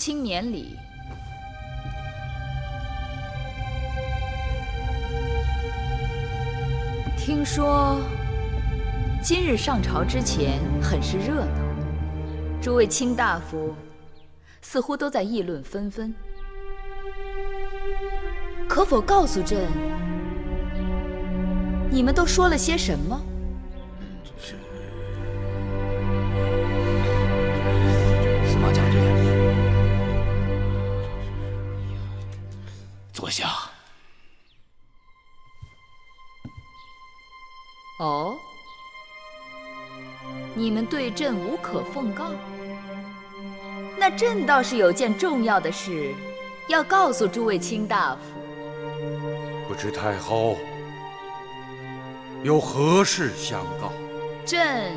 清年里，听说今日上朝之前很是热闹，诸位卿大夫似乎都在议论纷纷。可否告诉朕，你们都说了些什么？司马将军，坐下。哦，你们对朕无可奉告？那朕倒是有件重要的事要告诉诸位卿大夫。不知太后有何事相告？朕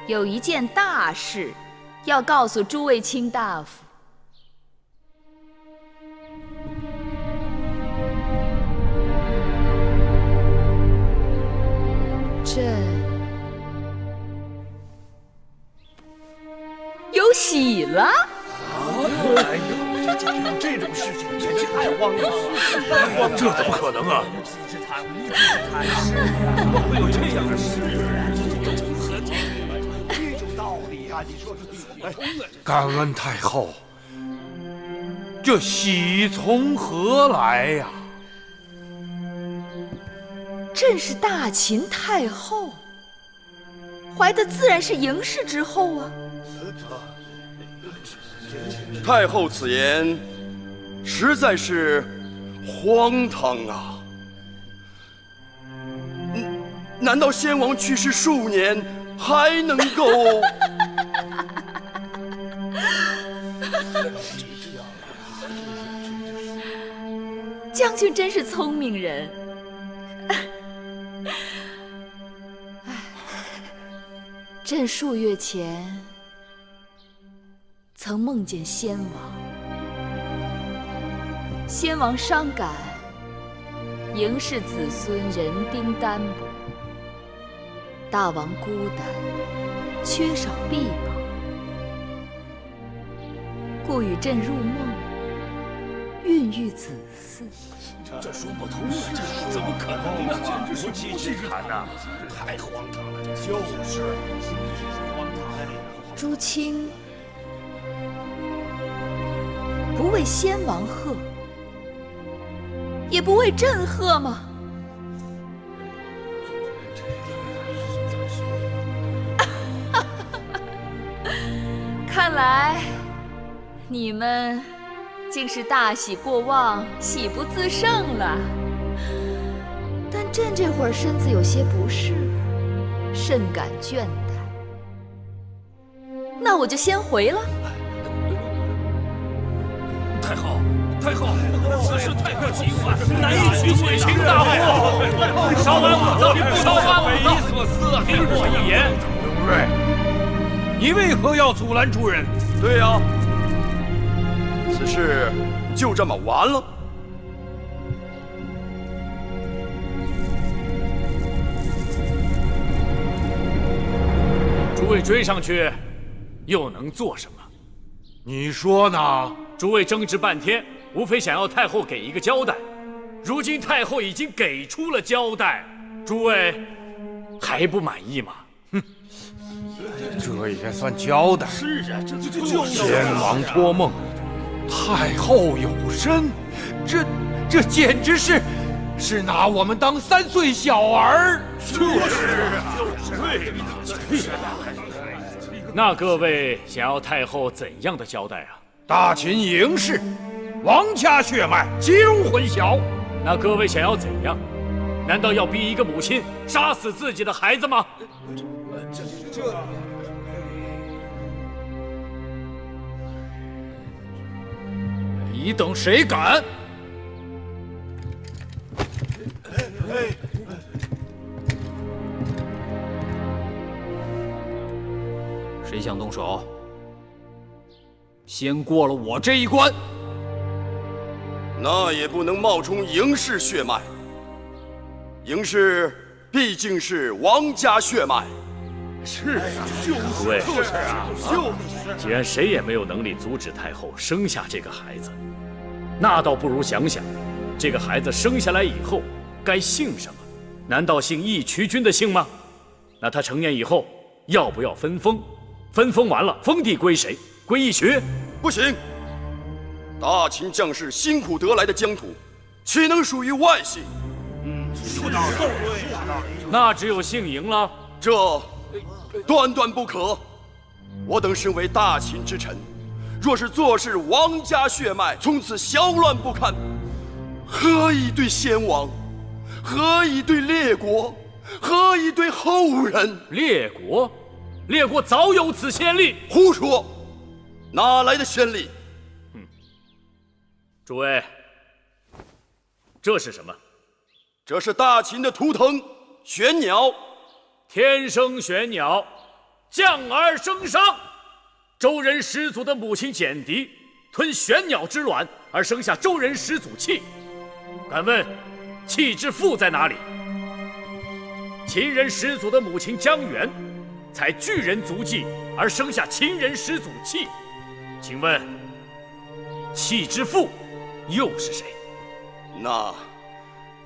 有一件大事要告诉诸位卿大夫。朕有喜了！哎呦，这种事情简直太荒唐了！这怎么可能啊？怎么会有这样的事？这种道理啊，你说说。感恩太后，这喜从何来呀？朕是大秦太后，怀的自然是嬴氏之后啊。太后此言实在是荒唐啊！难道先王去世数年还能够？将军真是聪明人。朕数月前曾梦见先王，先王伤感，嬴氏子孙人丁单薄，大王孤单，缺少臂膀，故与朕入梦，孕育子嗣。这说不通啊！这怎么可能呢？简直是不是谈呐！太荒唐了！就是，荒唐！诸卿不为先王贺，也不为朕贺吗？看来你们竟是大喜过望，喜不自胜了。但朕这会儿身子有些不适，甚感倦怠，那我就先回了。太后，太后，此事太过急患，难以取位卿大夫。稍安勿躁，稍安勿躁。匪夷所思啊！听我一言。永瑞，你为何要阻拦诸人？对呀，此事就这么完了？诸位追上去，又能做什么？你说呢？诸位争执半天，无非想要太后给一个交代。如今太后已经给出了交代，诸位还不满意吗？哼，这也算交代？是啊，这就是先王托梦，太后有身，这简直是拿我们当3岁小儿。就是啊，对。那各位想要太后怎样的交代啊？大秦嬴氏，王家血脉，极容混淆。那各位想要怎样？难道要逼一个母亲杀死自己的孩子吗？你等谁敢？谁想动手？先过了我这一关。那也不能冒充嬴氏血脉。嬴氏毕竟是王家血脉，是啊，就是啊，既然谁也没有能力阻止太后生下这个孩子，那倒不如想想，这个孩子生下来以后该姓什么？难道姓义渠君的姓吗？那他成年以后要不要分封？分封完了，封地归谁？归义渠？不行，大秦将士辛苦得来的疆土，岂能属于外姓？说道理，那只有姓嬴了。这断断不可。我等身为大秦之臣，若是坐视王家血脉从此淆乱不堪，何以对先王？何以对列国？何以对后人？列国？列国早有此先例。胡说！哪来的先例？诸位，这是什么？这是大秦的图腾——玄鸟。天生玄鸟，降而生商。周人始祖的母亲简狄吞玄鸟之卵，而生下周人始祖契。敢问，契之父在哪里？秦人始祖的母亲姜原采巨人足迹，而生下秦人始祖契。请问，契之父又是谁？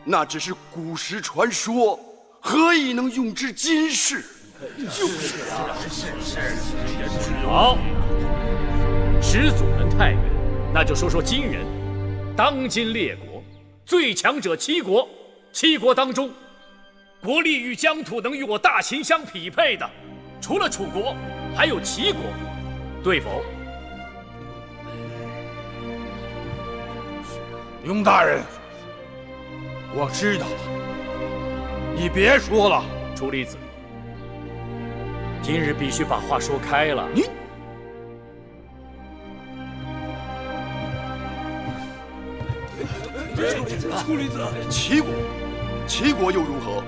那只是古时传说，何以能用之今世？好，始祖们太远，那就说说今人。当今列国最强者七国，七国当中，国力与疆土能与我大秦相匹配的，除了楚国，还有齐国，对否？雍大人，我知道了，你别说了。楚离子，今日必须把话说开了。你楚离子，齐国又如何？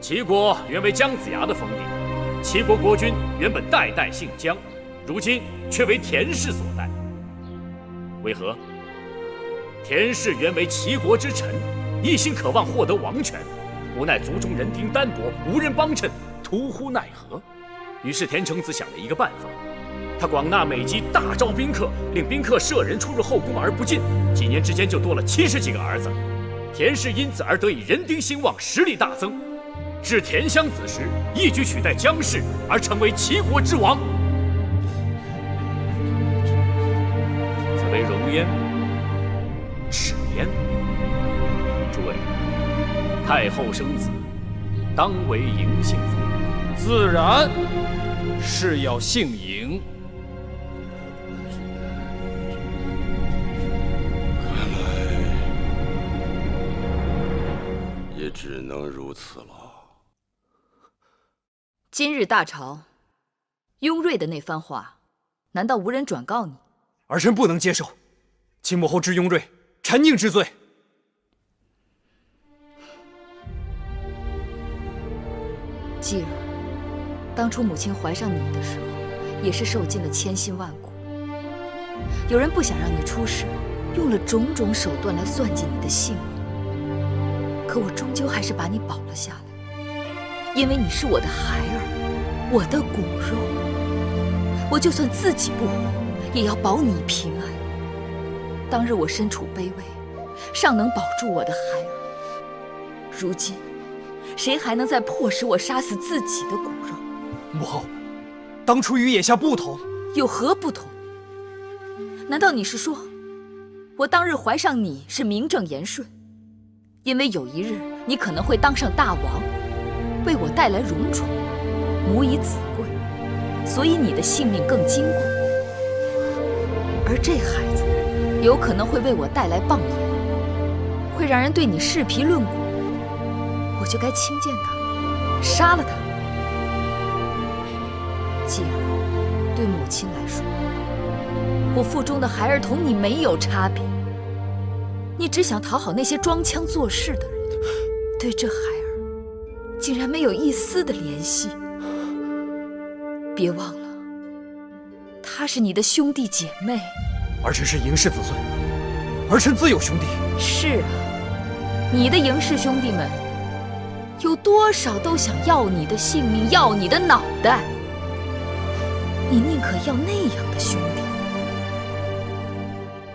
齐国原为姜子牙的封地，齐国国君原本代代姓姜，如今却为田氏所代。为何？田氏原为齐国之臣，一心渴望获得王权，无奈族中人丁单薄，无人帮衬，徒呼奈何。于是田成子想了一个办法，他广纳美姬，大招宾客，令宾客舍人出入后宫而不进，几年之间就多了70几个儿子。田氏因此而得以人丁兴旺，实力大增。至田襄子时，一举取代姜氏，而成为齐国之王。此为容焉，耻焉。诸位，太后生子，当为嬴姓妇。自然是要姓嬴。看来也只能如此了。今日大朝，雍瑞的那番话，难道无人转告你？儿臣不能接受，请母后治雍瑞谗佞之罪。继儿，当初母亲怀上你的时候，也是受尽了千辛万苦。有人不想让你出事，用了种种手段来算计你的性命。可我终究还是把你保了下来，因为你是我的孩儿，我的骨肉。我就算自己不活，也要保你平安。当日我身处卑微，尚能保住我的孩儿，如今谁还能再迫使我杀死自己的骨肉？母后，当初与眼下不同，有何不同？难道你是说，我当日怀上你是名正言顺，因为有一日你可能会当上大王，为我带来荣宠，母以子贵，所以你的性命更金贵。而这孩子有可能会为我带来谤言，会让人对你视皮论骨，我就该轻贱他，杀了他。继儿，对母亲来说，我腹中的孩儿同你没有差别。你只想讨好那些装腔作势的人，对这孩儿竟然没有一丝的怜惜。别忘了，他是你的兄弟姐妹。儿臣是嬴氏子孙，儿臣自有兄弟。是啊，你的嬴氏兄弟们有多少都想要你的性命，要你的脑袋。你宁可要那样的兄弟，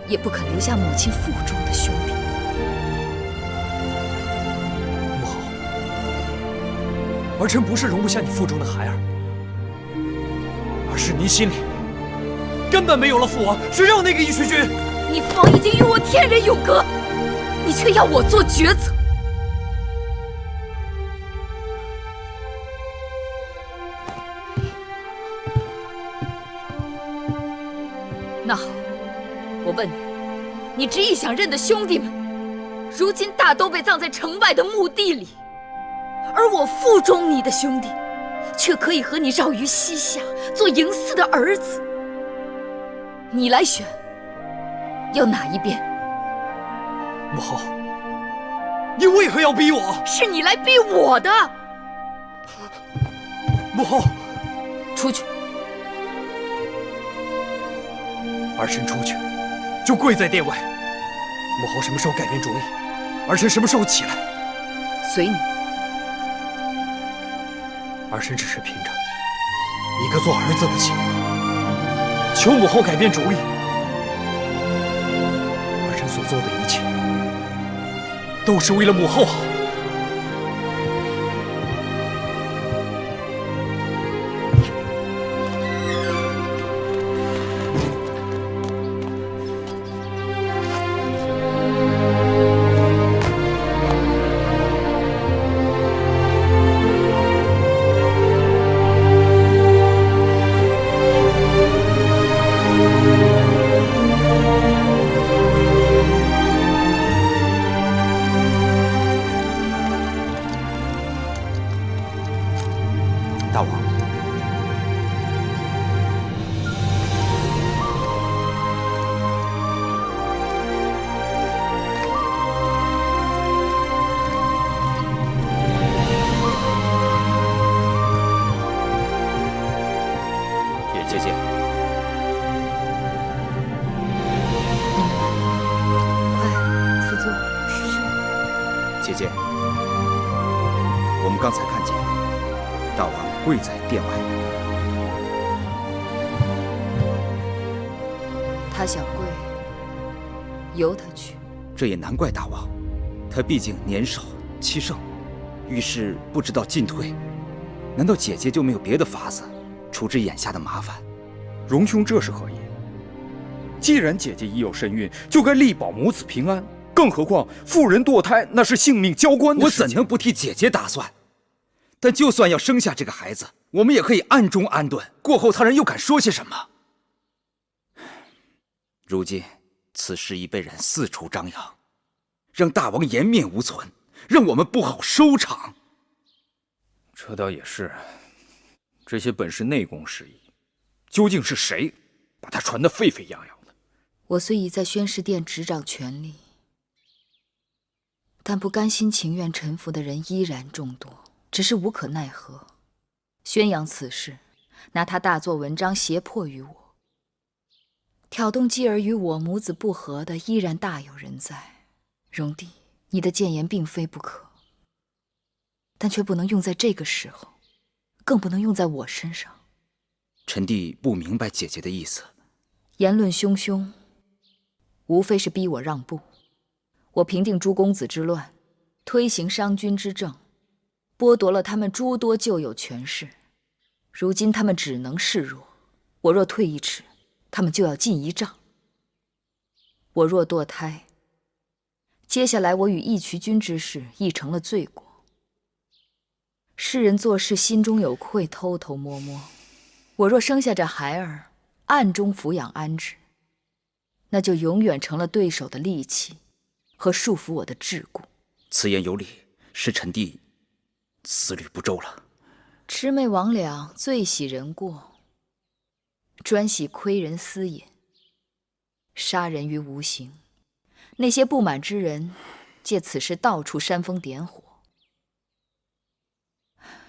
也不肯留下母亲腹中的兄弟。母后，儿臣不是容不下你腹中的孩儿，而是您心里根本没有了父王，只有那个义渠君。你父王已经与我天人永隔，你却要我做抉择。那好，我问你，你执意想认的兄弟们，如今大都被葬在城外的墓地里，而我腹中你的兄弟，却可以和你绕于膝下，做嬴驷的儿子。你来选，要哪一边？母后，你为何要逼我？是你来逼我的。母后，出去。儿臣出去，就跪在殿外。母后什么时候改变主意，儿臣什么时候起来。随你。儿臣只是凭着一个做儿子的心，求母后改变主意。儿臣所做的一切，都是为了母后好。大王，姐姐，快赐座。姐姐，我们刚才看见大王跪在殿外。他想跪，由他去。这也难怪大王，他毕竟年少气盛，遇事不知道进退。难道姐姐就没有别的法子处置眼下的麻烦？荣兄这是何意？既然姐姐已有身孕，就该力保母子平安。更何况妇人堕胎那是性命交关的事情。我怎能不替姐姐打算？但就算要生下这个孩子，我们也可以暗中安顿，过后他人又敢说些什么？如今此事已被人四处张扬，让大王颜面无存，让我们不好收场。这倒也是，这些本是内宫事宜，究竟是谁把它传得沸沸扬扬的？我虽已在宣誓殿执掌权力，但不甘心情愿臣服的人依然众多，只是无可奈何。宣扬此事，拿他大做文章胁迫于我，挑动继儿与我母子不和的依然大有人在。荣弟，你的谏言并非不可，但却不能用在这个时候，更不能用在我身上。臣弟不明白姐姐的意思。言论汹汹，无非是逼我让步。我平定诸公子之乱，推行商君之政，剥夺了他们诸多旧有权势。如今他们只能示弱，我若退一尺，他们就要进一丈。我若堕胎，接下来我与义渠君之事亦成了罪过。世人做事心中有愧，偷偷摸摸。我若生下这孩儿，暗中抚养安置，那就永远成了对手的利器和束缚我的桎梏。此言有理，是臣弟思虑不周了。魑魅魍魉最喜人过，专喜窥人私隐，杀人于无形。那些不满之人，借此事到处煽风点火。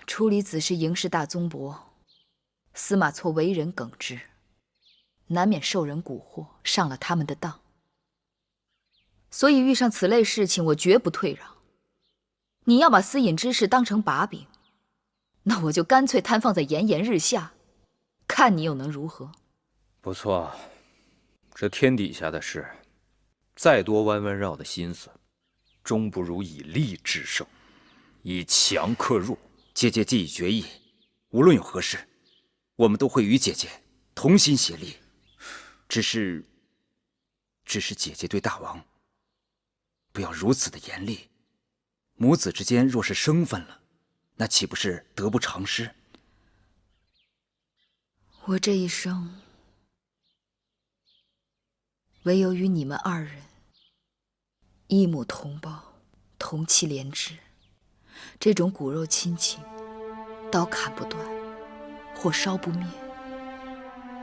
处理此事，嬴氏大宗伯司马错为人耿直，难免受人蛊惑，上了他们的当。所以遇上此类事情，我绝不退让。你要把私隐之事当成把柄，那我就干脆摊放在炎炎日下，看你又能如何？不错，这天底下的事，再多弯弯绕的心思，终不如以力制胜，以强克弱。姐姐既已决意，无论有何事，我们都会与姐姐同心协力。只是姐姐对大王不要如此的严厉。母子之间若是生分了，那岂不是得不偿失？我这一生，唯有与你们二人一母同胞，同气连枝，这种骨肉亲情，刀砍不断，火烧不灭。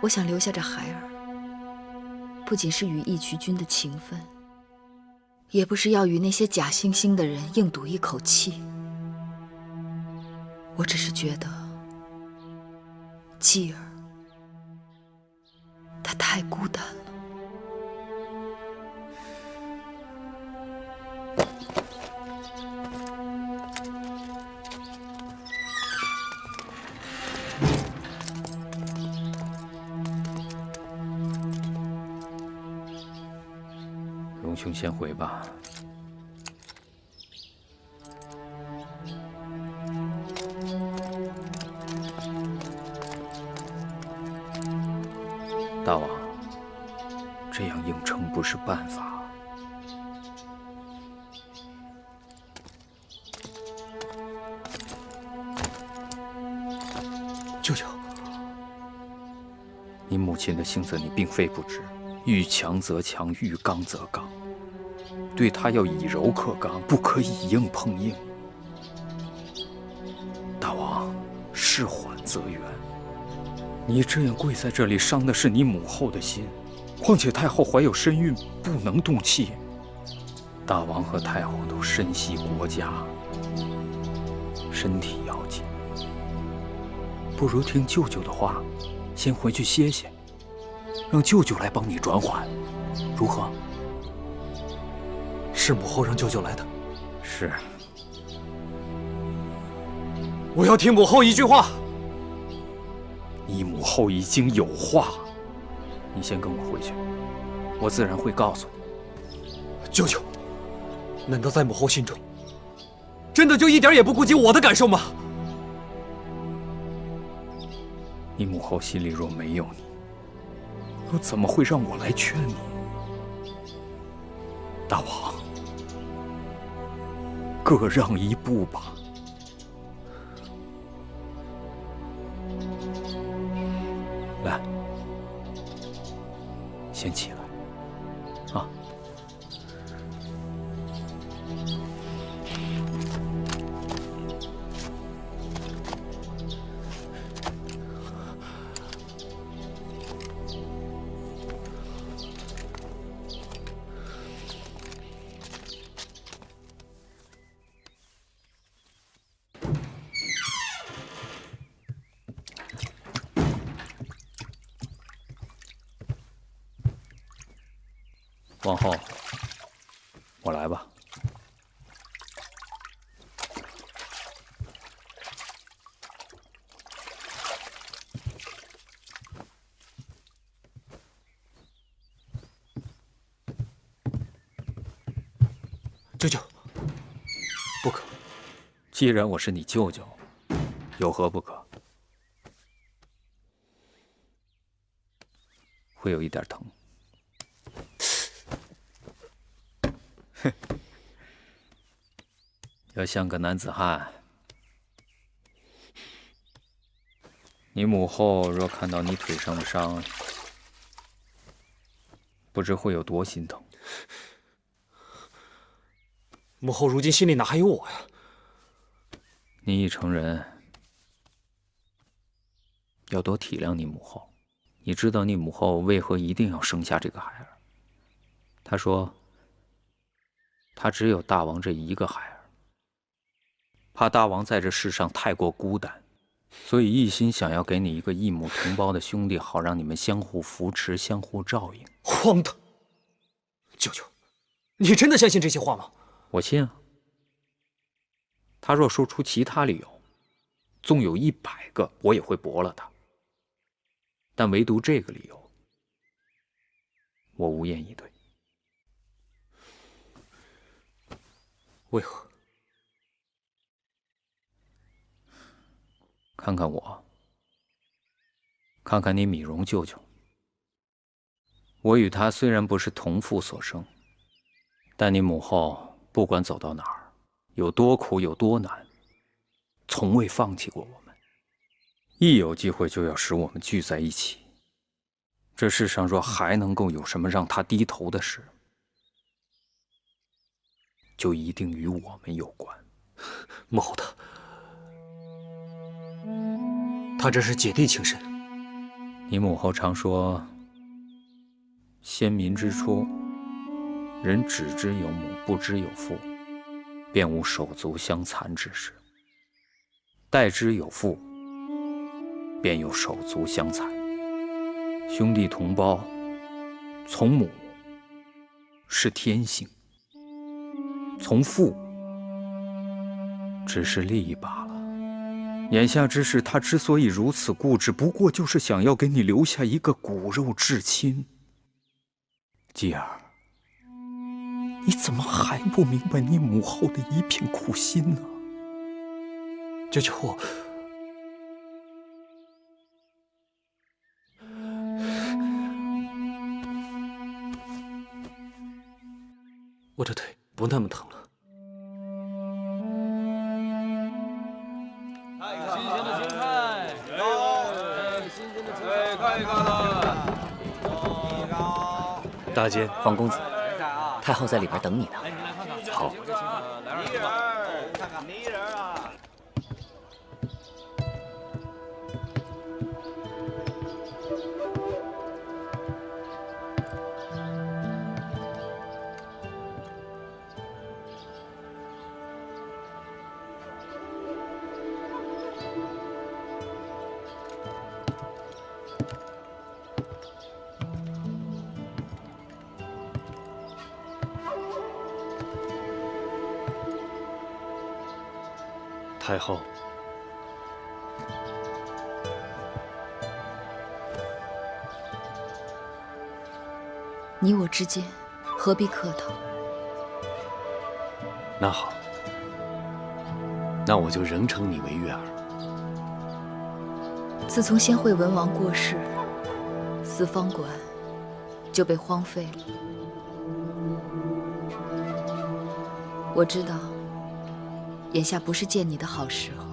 我想留下这孩儿，不仅是与义渠君的情分，也不是要与那些假惺惺的人硬赌一口气。我只是觉得继儿她太孤单了。荣兄先回吧。大王，这样硬撑不是办法。舅舅，你母亲的性子你并非不知，遇强则强，遇刚则刚。对她要以柔克刚，不可以硬碰硬。大王，事缓则圆。你这样跪在这里，伤的是你母后的心。况且太后怀有身孕，不能动气。大王和太后都深系国家，身体要紧。不如听舅舅的话，先回去歇歇，让舅舅来帮你转缓，如何？是母后让舅舅来的。是。我要听母后一句话。你母后已经有话，你先跟我回去，我自然会告诉你。舅舅，难道在母后心中，真的就一点也不顾及我的感受吗？你母后心里若没有你，又怎么会让我来劝你？大王，各让一步吧。来，先起来，啊！王后，我来吧。舅舅，不可。既然我是你舅舅，有何不可？会有一点疼。哼，要像个男子汉。你母后若看到你腿上的伤，不知会有多心疼。母后如今心里哪还有我呀？你已成人，要多体谅你母后。你知道你母后为何一定要生下这个孩儿？她说，她只有大王这一个孩儿，怕大王在这世上太过孤单，所以一心想要给你一个异母同胞的兄弟，好让你们相互扶持、相互照应。荒唐！舅舅，你真的相信这些话吗？我信啊。他若说出其他理由，纵有100个，我也会驳了他。但唯独这个理由，我无言以对。为何？看看我，看看你米荣舅舅。我与他虽然不是同父所生，但你母后不管走到哪儿，有多苦有多难，从未放弃过我们。一有机会就要使我们聚在一起。这世上若还能够有什么让他低头的事，就一定与我们有关。母后他这是姐弟情深。你母后常说，先民之初，人只知有母，不知有父，便无手足相残之事；待之有父，便有手足相残。兄弟同胞，从母是天性，从父只是利益罢了。眼下之事，他之所以如此固执，不过就是想要给你留下一个骨肉至亲。继儿，你怎么还不明白你母后的一片苦心呢？舅舅，我的腿不那么疼了。新鲜的青菜，新鲜的青菜，看一看了。大姐，黄公子，太后在里边等你呢。好。泥人儿，看看泥人啊！太后，你我之间何必客套？那好，那我就仍称你为月儿。自从先惠文王过世，四方馆就被荒废了。我知道，眼下不是见你的好时候。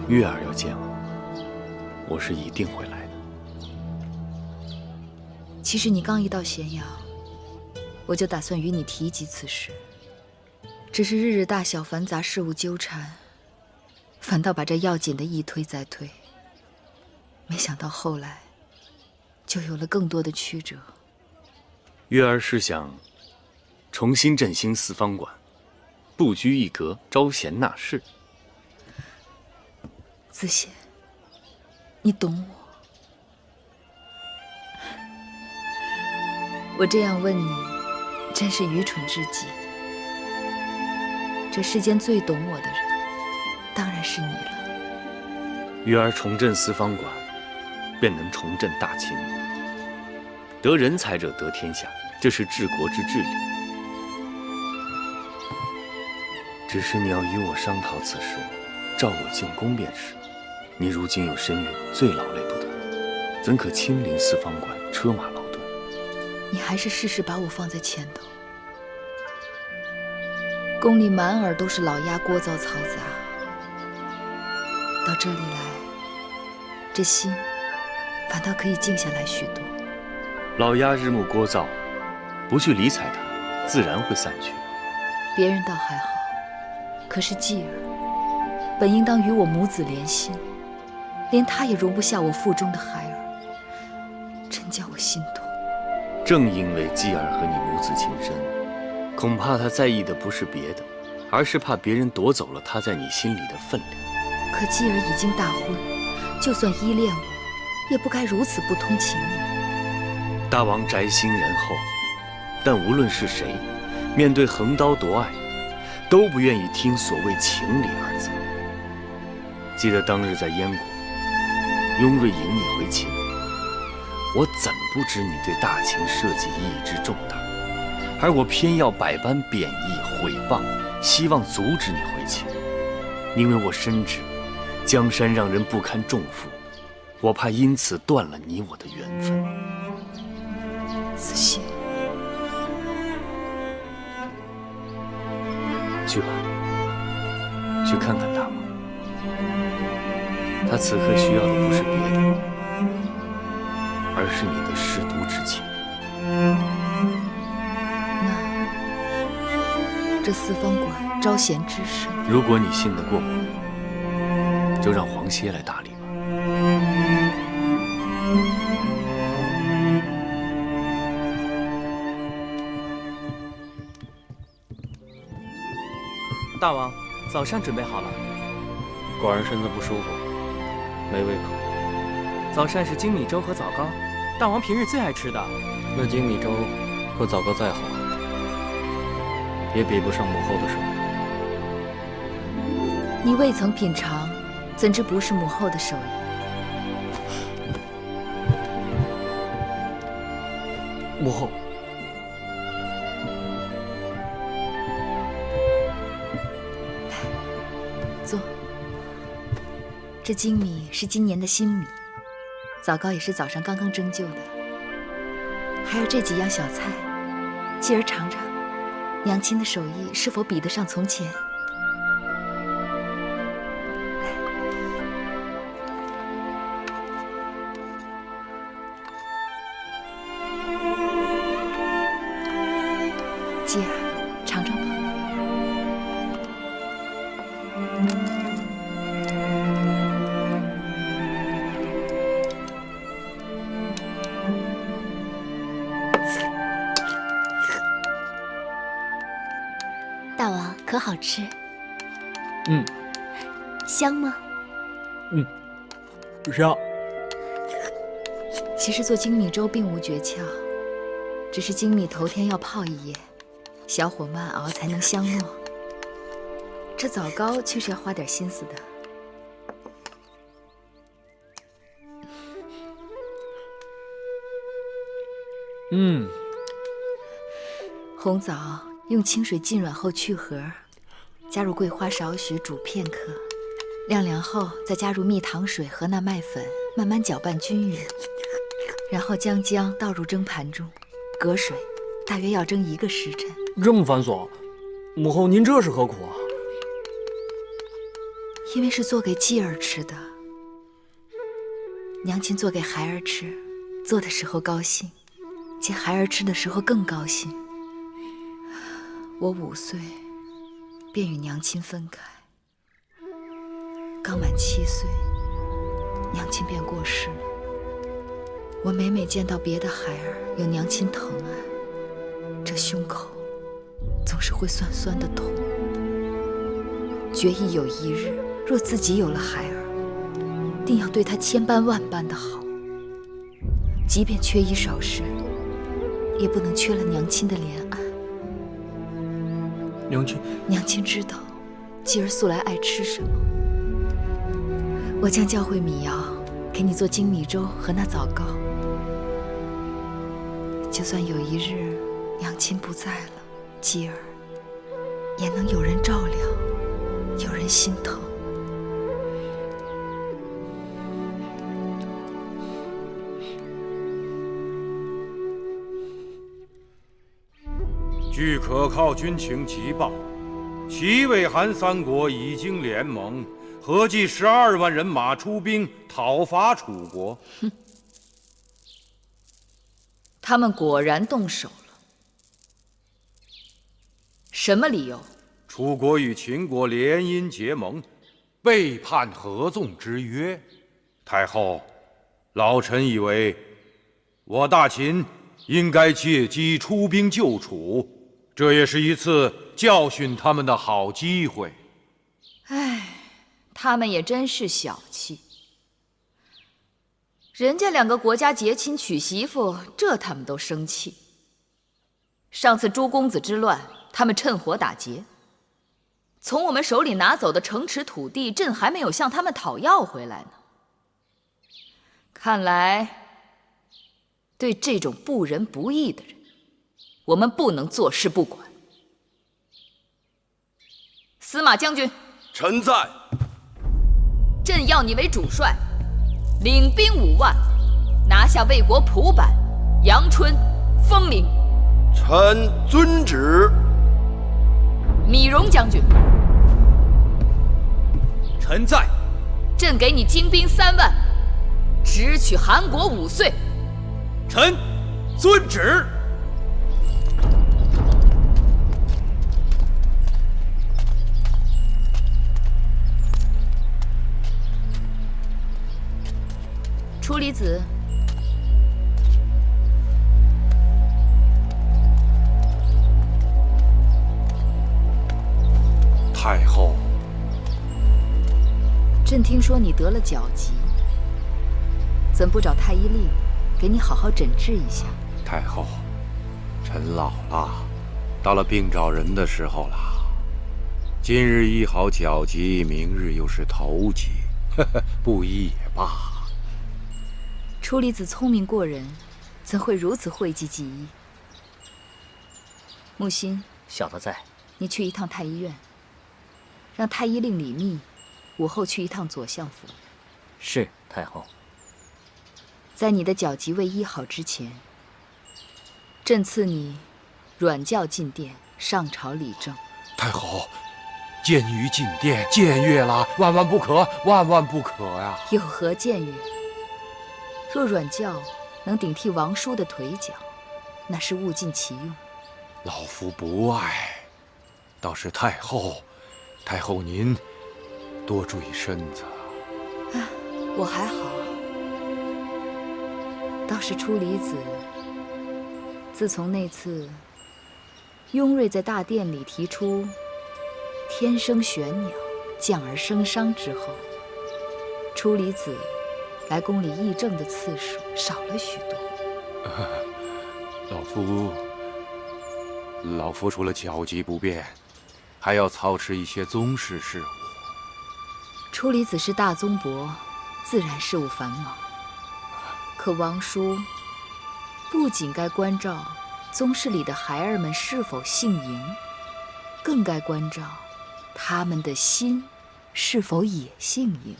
月儿要见我，我是一定会来的。其实你刚一到咸阳，我就打算与你提及此事，只是日日大小繁杂事务纠缠，反倒把这要紧的一推再推。没想到后来，就有了更多的曲折。月儿是想重新振兴四方馆，不拘一格，招贤纳士。子贤，你懂我。我这样问你，真是愚蠢至极。这世间最懂我的人，当然是你了。月儿重振四方馆，便能重振大秦。得人才者得天下，这是治国之至理。只是你要与我商讨此事，召我进宫便是。你如今有身孕，最劳累不得，怎可亲临四方馆，车马劳顿？你还是事事把我放在前头。宫里满耳都是老鸭聒噪嘈杂，到这里来，这心反倒可以静下来许多。老鸭日暮聒噪，不去理睬它，自然会散去。别人倒还好，可是继儿本应当与我母子连心，连他也容不下我腹中的孩儿，真叫我心痛。正因为继儿和你母子情深，恐怕他在意的不是别的，而是怕别人夺走了他在你心里的分量。可继儿已经大婚，就算依恋我，也不该如此不通情理。大王宅心仁厚，但无论是谁，面对横刀夺爱，都不愿意听所谓情理二字。记得当日在燕国，雍瑞迎你回秦，我怎不知你对大秦社稷意义之重大，而我偏要百般贬义毁谤，希望阻止你回秦，因为我深知江山让人不堪重负，我怕因此断了你我的缘分。子信，去吧，去看看大王。他此刻需要的不是别的，而是你的舐犊之情。那这四方馆招贤之事，如果你信得过我，就让黄歇来打理吧。大王，早膳准备好了。寡人身子不舒服，没胃口。早膳是精米粥和枣糕，大王平日最爱吃的。那精米粥和枣糕再好，也比不上母后的手。你未曾品尝，怎知不是母后的手艺？母后，坐。这精米是今年的新米，枣糕也是早上刚刚蒸就的，还有这几样小菜，继儿尝尝，娘亲的手艺是否比得上从前？继儿，尝尝吧。大王可好吃？香吗？香。其实做精米粥并无诀窍，只是精米头天要泡一夜，小火慢熬才能香糯。这枣糕却是要花点心思的。红枣用清水浸软后去核，加入桂花少许煮片刻，晾凉后再加入蜜糖水和那麦粉，慢慢搅拌均匀，然后将姜倒入蒸盘中，隔水，大约要蒸1个时辰。这么繁琐，母后您这是何苦啊？因为是做给继儿吃的，娘亲做给孩儿吃，做的时候高兴，见孩儿吃的时候更高兴。我5岁便与娘亲分开，刚满7岁，娘亲便过世了。我每每见到别的孩儿有娘亲疼爱，这胸口总是会酸酸的痛。决意有一日，若自己有了孩儿，定要对他千般万般的好，即便缺衣少食，也不能缺了娘亲的怜爱。娘亲知道继儿素来爱吃什么，我将教会米瑶给你做精米粥和那枣糕。就算有一日娘亲不在了，继儿也能有人照料，有人心疼。据可靠军情急报，齐魏韩3国已经联盟，合计12万人马出兵讨伐楚国。他们果然动手了，什么理由？楚国与秦国联姻结盟，背叛合纵之约。太后，老臣以为，我大秦应该借机出兵救楚。这也是一次教训他们的好机会。唉，他们也真是小气。人家2个国家结亲娶媳妇，这他们都生气。上次朱公子之乱，他们趁火打劫，从我们手里拿走的城池土地，朕还没有向他们讨要回来呢。看来，对这种不仁不义的人，我们不能坐视不管。司马将军，臣在。朕要你为主帅，领兵5万，拿下魏国蒲坂、阳春、丰陵。臣遵旨。米荣将军，臣在。朕给你精兵3万，直取韩国5岁。臣遵旨。处离子，太后，朕听说你得了脚疾，怎不找太医令给你好好诊治一下？太后，臣老了，到了病找人的时候了。今日医好脚疾，明日又是头疾，不医也罢。处离子聪明过人，怎会如此讳疾忌医？木心，小的在。你去一趟太医院，让太医令李密午后去一趟左相府。是，太后。在你的脚疾未医好之前，朕赐你软轿进殿，上朝理政。太后，僭越进殿，僭越了，万万不可，万万不可呀！有何僭越？若软轿能顶替王叔的腿脚，那是物尽其用。老夫不爱，倒是太后，太后您多注意身子。我还好，倒是处离子，自从那次雍瑞在大殿里提出“天生玄鸟，降而生商”之后，处离子来宫里议政的次数少了许多。老夫除了脚疾不便，还要操持一些宗室事务。处离子是大宗伯，自然事务繁忙。可王叔不仅该关照宗室里的孩儿们是否姓嬴，更该关照他们的心是否也姓嬴。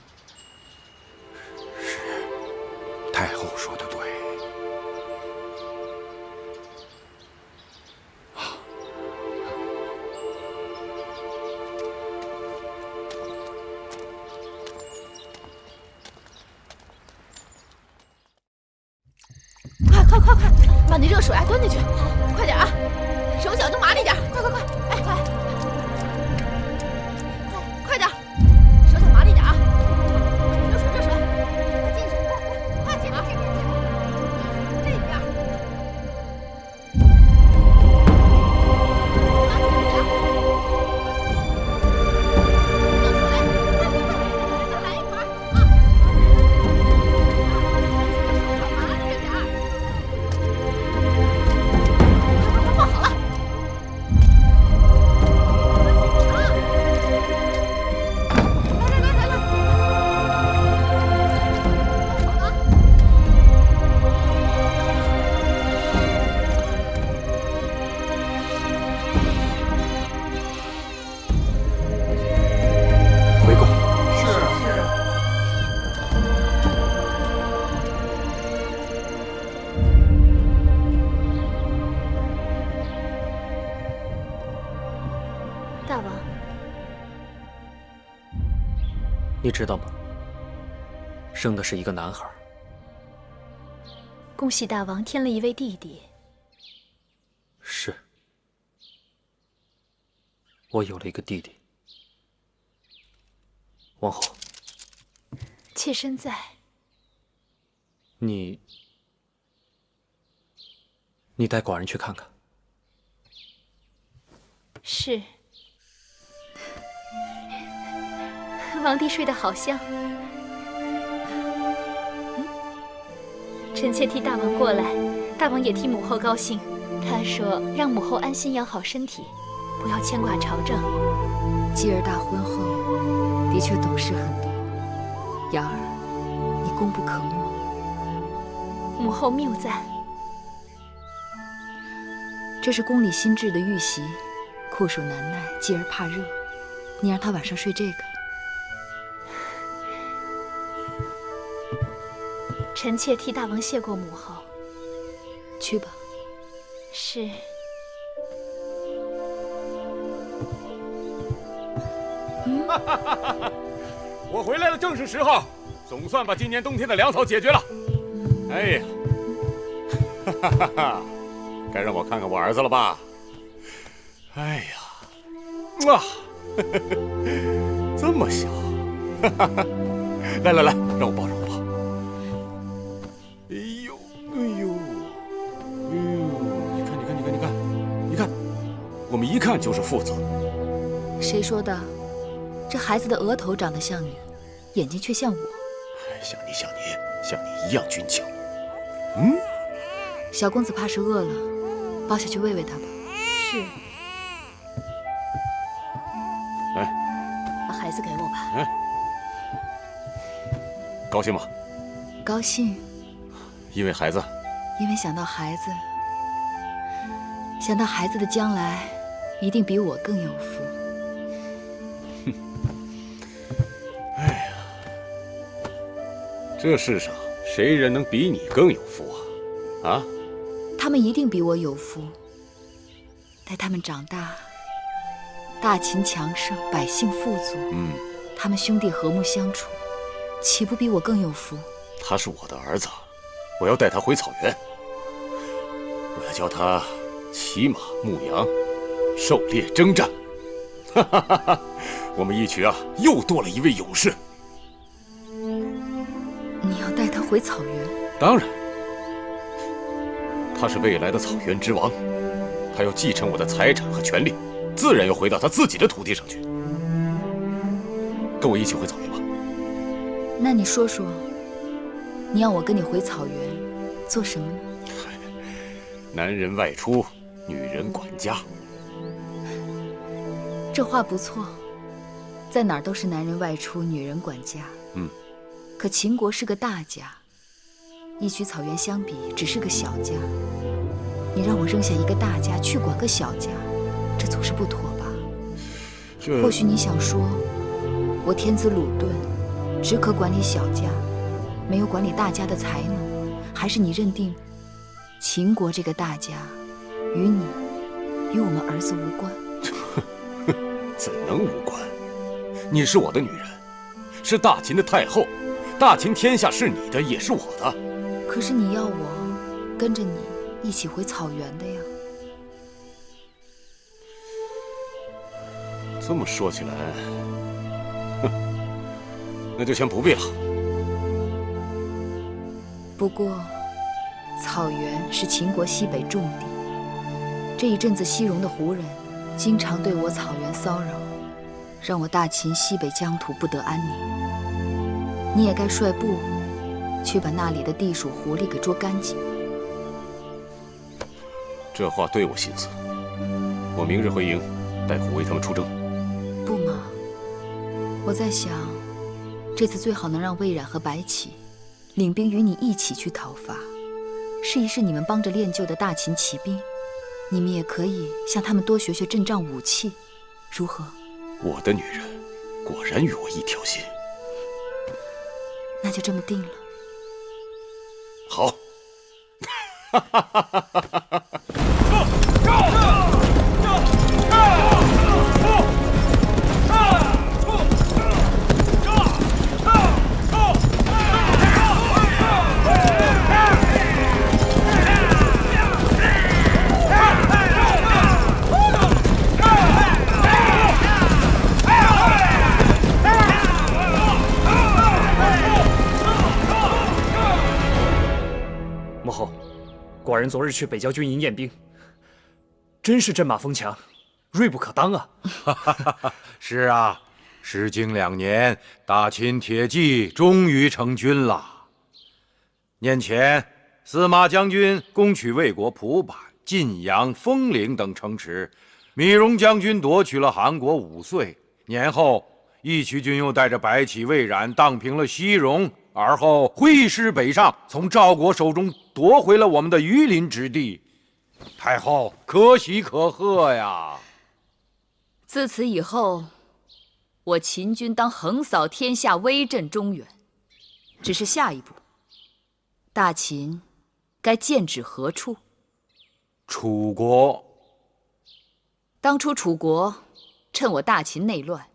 太后说的对。快，把那热水关进去，快点啊！手脚都麻利点，快！哎，快点，手脚麻利点啊！热水，快进去，快点啊！这边，拿起来，再来一盘啊！放好了。回宫。大王，你知道吗？生的是一个男孩。恭喜大王添了一位弟弟。是，我有了一个弟弟。王后，妾身在。你带寡人去看看。是。王弟睡得好香。臣妾替大王过来，大王也替母后高兴。他说让母后安心养好身体。不要牵挂朝政。继儿大婚后，的确懂事很多。瑶儿，你功不可没。母后谬赞。这是宫里新制的玉席，酷暑难耐，继儿怕热，你让她晚上睡这个。臣妾替大王谢过母后。去吧。是。我回来的正是时候，总算把今年冬天的粮草解决了。哎呀，哈哈哈！该让我看看我儿子了吧？哎呀，哇，这么小，哈哈！来来来，让我抱让我抱。哎呦，哎呦，哎呦！你看，你看，你看，你看，你看，我们一看就是父子。谁说的？这孩子的额头长得像你，眼睛却像我。像你，像你，像你一样俊俏。小公子怕是饿了，抱下去喂喂他吧。是。来，把孩子给我吧。高兴吗？高兴。因为孩子？因为想到孩子，想到孩子的将来一定比我更有福。哎呀，这世上谁人能比你更有福啊？啊？他们一定比我有福。待他们长大，大秦强盛，百姓富足，他们兄弟和睦相处，岂不比我更有福？他是我的儿子，我要带他回草原，我要教他骑马、牧羊、狩猎、征战。哈哈哈哈！我们一曲啊，又多了一位勇士。你要带他回草原？当然，他是未来的草原之王，他要继承我的财产和权利，自然要回到他自己的土地上去。跟我一起回草原吧。那你说说，你要我跟你回草原做什么呢？男人外出，女人管家。这话不错，在哪儿都是男人外出，女人管家。可秦国是个大家，一曲草原相比，只是个小家。你让我扔下一个大家去管个小家，这总是不妥吧？或许你想说，我天子鲁钝，只可管理小家，没有管理大家的才能，还是你认定秦国这个大家与你、与我们儿子无关？怎能无关？你是我的女人，是大秦的太后，大秦天下是你的，也是我的。可是你要我跟着你一起回草原的呀。这么说起来，那就先不必了。不过，草原是秦国西北重地，这一阵子西戎的胡人经常对我草原骚扰，让我大秦西北疆土不得安宁。你也该率部去把那里的地鼠狐狸给捉干净。这话对我心思，我明日回营，带虎为他们出征。不嘛，我在想，这次最好能让魏冉和白起领兵与你一起去讨伐，试一试你们帮着练就的大秦骑兵。你们也可以向他们多学学阵仗武器，如何？我的女人果然与我一条心。那就这么定了。好。母后，寡人昨日去北郊军营验兵，真是阵马锋强，锐不可当啊！是啊，时经2年，大秦铁骑终于成军了。年前，司马将军攻取魏国蒲坂、晋阳、丰陵等城池，米荣将军夺取了韩国5岁，年后义渠君又带着白起、魏冉荡平了西戎，而后挥师北上，从赵国手中夺回了我们的榆林之地。太后可喜可贺呀！自此以后，我秦军当横扫天下，威震中原。只是下一步，大秦该剑指何处？楚国。当初楚国趁我大秦内乱，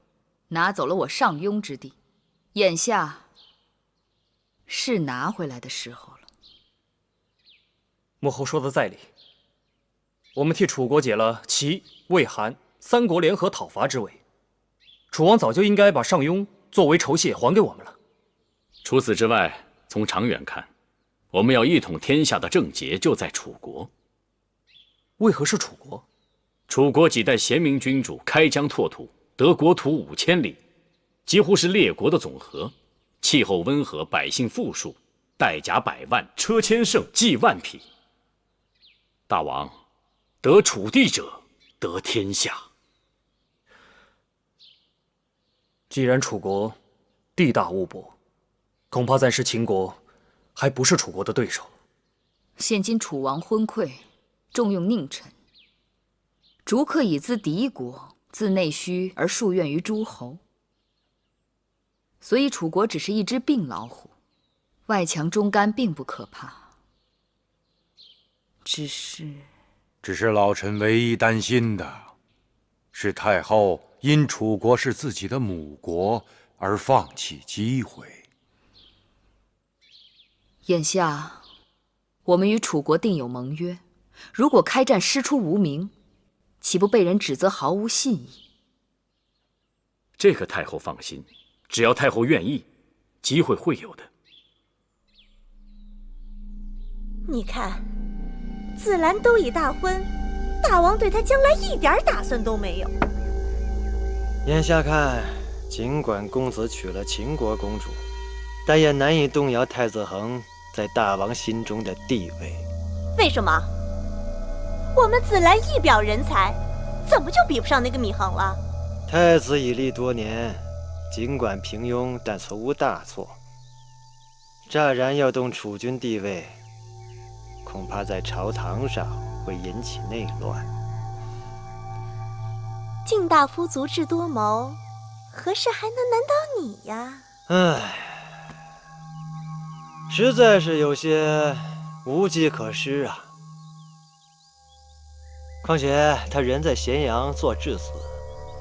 拿走了我上庸之地，眼下是拿回来的时候了。母后说的在理，我们替楚国解了齐、魏、韩3国联合讨伐之围，楚王早就应该把上庸作为酬谢还给我们了。除此之外，从长远看，我们要一统天下的症结就在楚国。为何是楚国？楚国几代贤明君主开疆拓土，得国土5000里，几乎是列国的总和。气候温和，百姓富庶，带甲100万，车千乘，骑万匹。大王，得楚地者，得天下。既然楚国地大物博，恐怕暂时秦国还不是楚国的对手。现今楚王昏聩，重用佞臣，逐客以资敌国，自内需而数怨于诸侯。所以楚国只是一只病老虎，外强中干并不可怕。只是老臣唯一担心的是太后因楚国是自己的母国而放弃机会。眼下我们与楚国定有盟约，如果开战师出无名，岂不被人指责毫无信义？这个太后放心，只要太后愿意，机会会有的。你看，紫兰都已大婚，大王对她将来一点打算都没有。眼下看，尽管公子娶了秦国公主，但也难以动摇太子恒在大王心中的地位。为什么？我们紫兰一表人才，怎么就比不上那个米恒了？太子已立多年，尽管平庸，但从无大错。乍然要动储君地位，恐怕在朝堂上会引起内乱。晋大夫足智多谋，何事还能难倒你呀？唉，实在是有些无计可施啊。况且他人在咸阳做质子，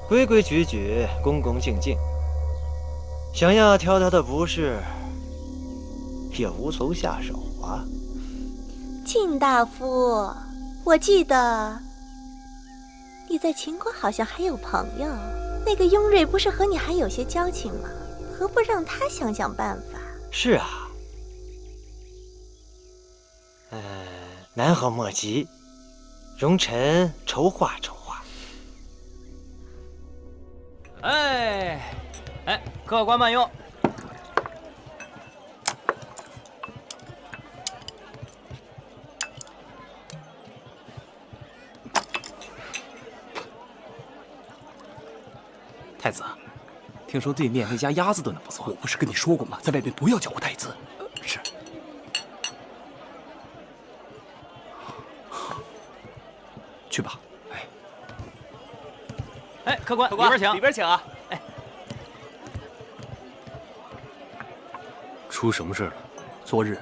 规规矩矩，恭恭敬敬，想要挑他的不是，也无从下手啊。晋大夫，我记得你在秦国好像还有朋友，那个雍瑞不是和你还有些交情吗？何不让他想想办法？是啊，南侯莫急，容臣筹划筹划。哎，客官慢用。太子，听说对面那家鸭子炖的不错。我不是跟你说过吗？在外面不要叫我太子。是。去吧。客官，里边请，里边请啊！出什么事了？昨日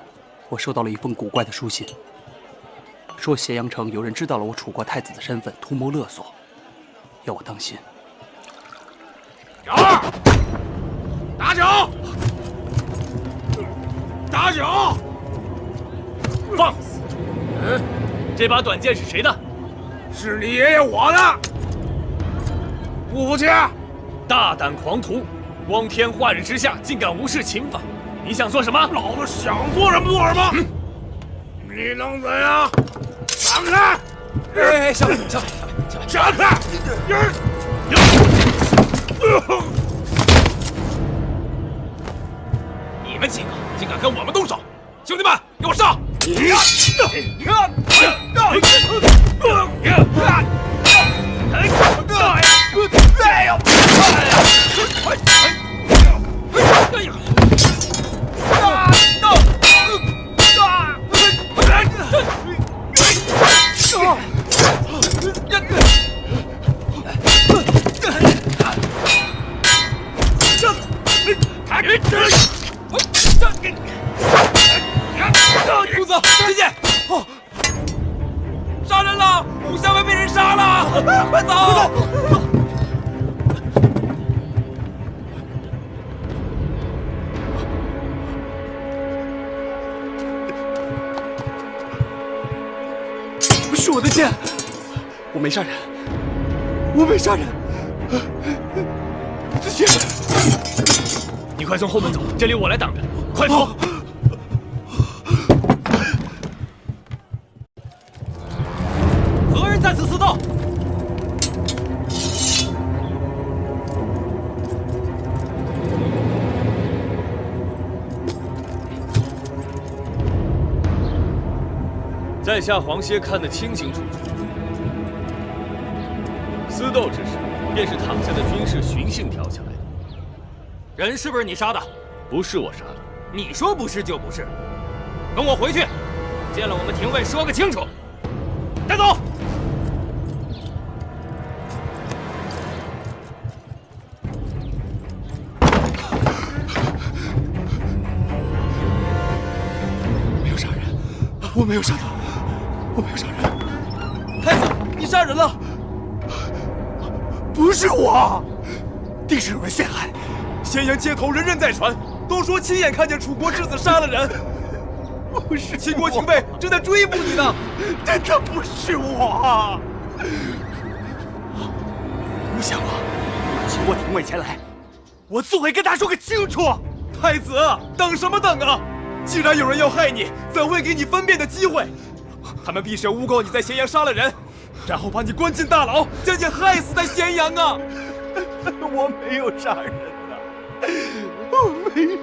我收到了一封古怪的书信，说咸阳城有人知道了我楚国太子的身份，图谋勒索，要我当心。小二，打酒！打酒！放肆！这把短剑是谁的？是你爷爷我的。不服气！大胆狂徒，光天化日之下竟敢无视秦法！你想做什么？老子想做什么做什么！你能怎样？闪开！下来！闪开！你们几个竟敢跟我们动手！兄弟们，给我上！快走！是我的剑，我没杀人，我没杀人。子谦，你快从后门走，这里我来挡着。快走！何人在此私斗？在下黄歇看得清清楚楚，私斗之事便是躺下的军士寻衅挑起来的。人是不是你杀的？不是我杀的。你说不是就不是，跟我回去，见了我们廷尉说个清楚。带走。没有杀人，我没有杀他，我没有杀人。太子，你杀人了！不是我，定是有人陷害。咸阳街头人人在传，都说亲眼看见楚国之子杀了人。不是，秦国廷尉正在追捕你呢。真的不是我。不想啊，秦国廷尉前来，我自会跟他说个清楚。太子，等什么等啊？既然有人要害你，怎会给你分辨的机会？他们必是诬告你在咸阳杀了人，然后把你关进大牢，将你害死在咸阳啊！我没有杀人呐，我没有，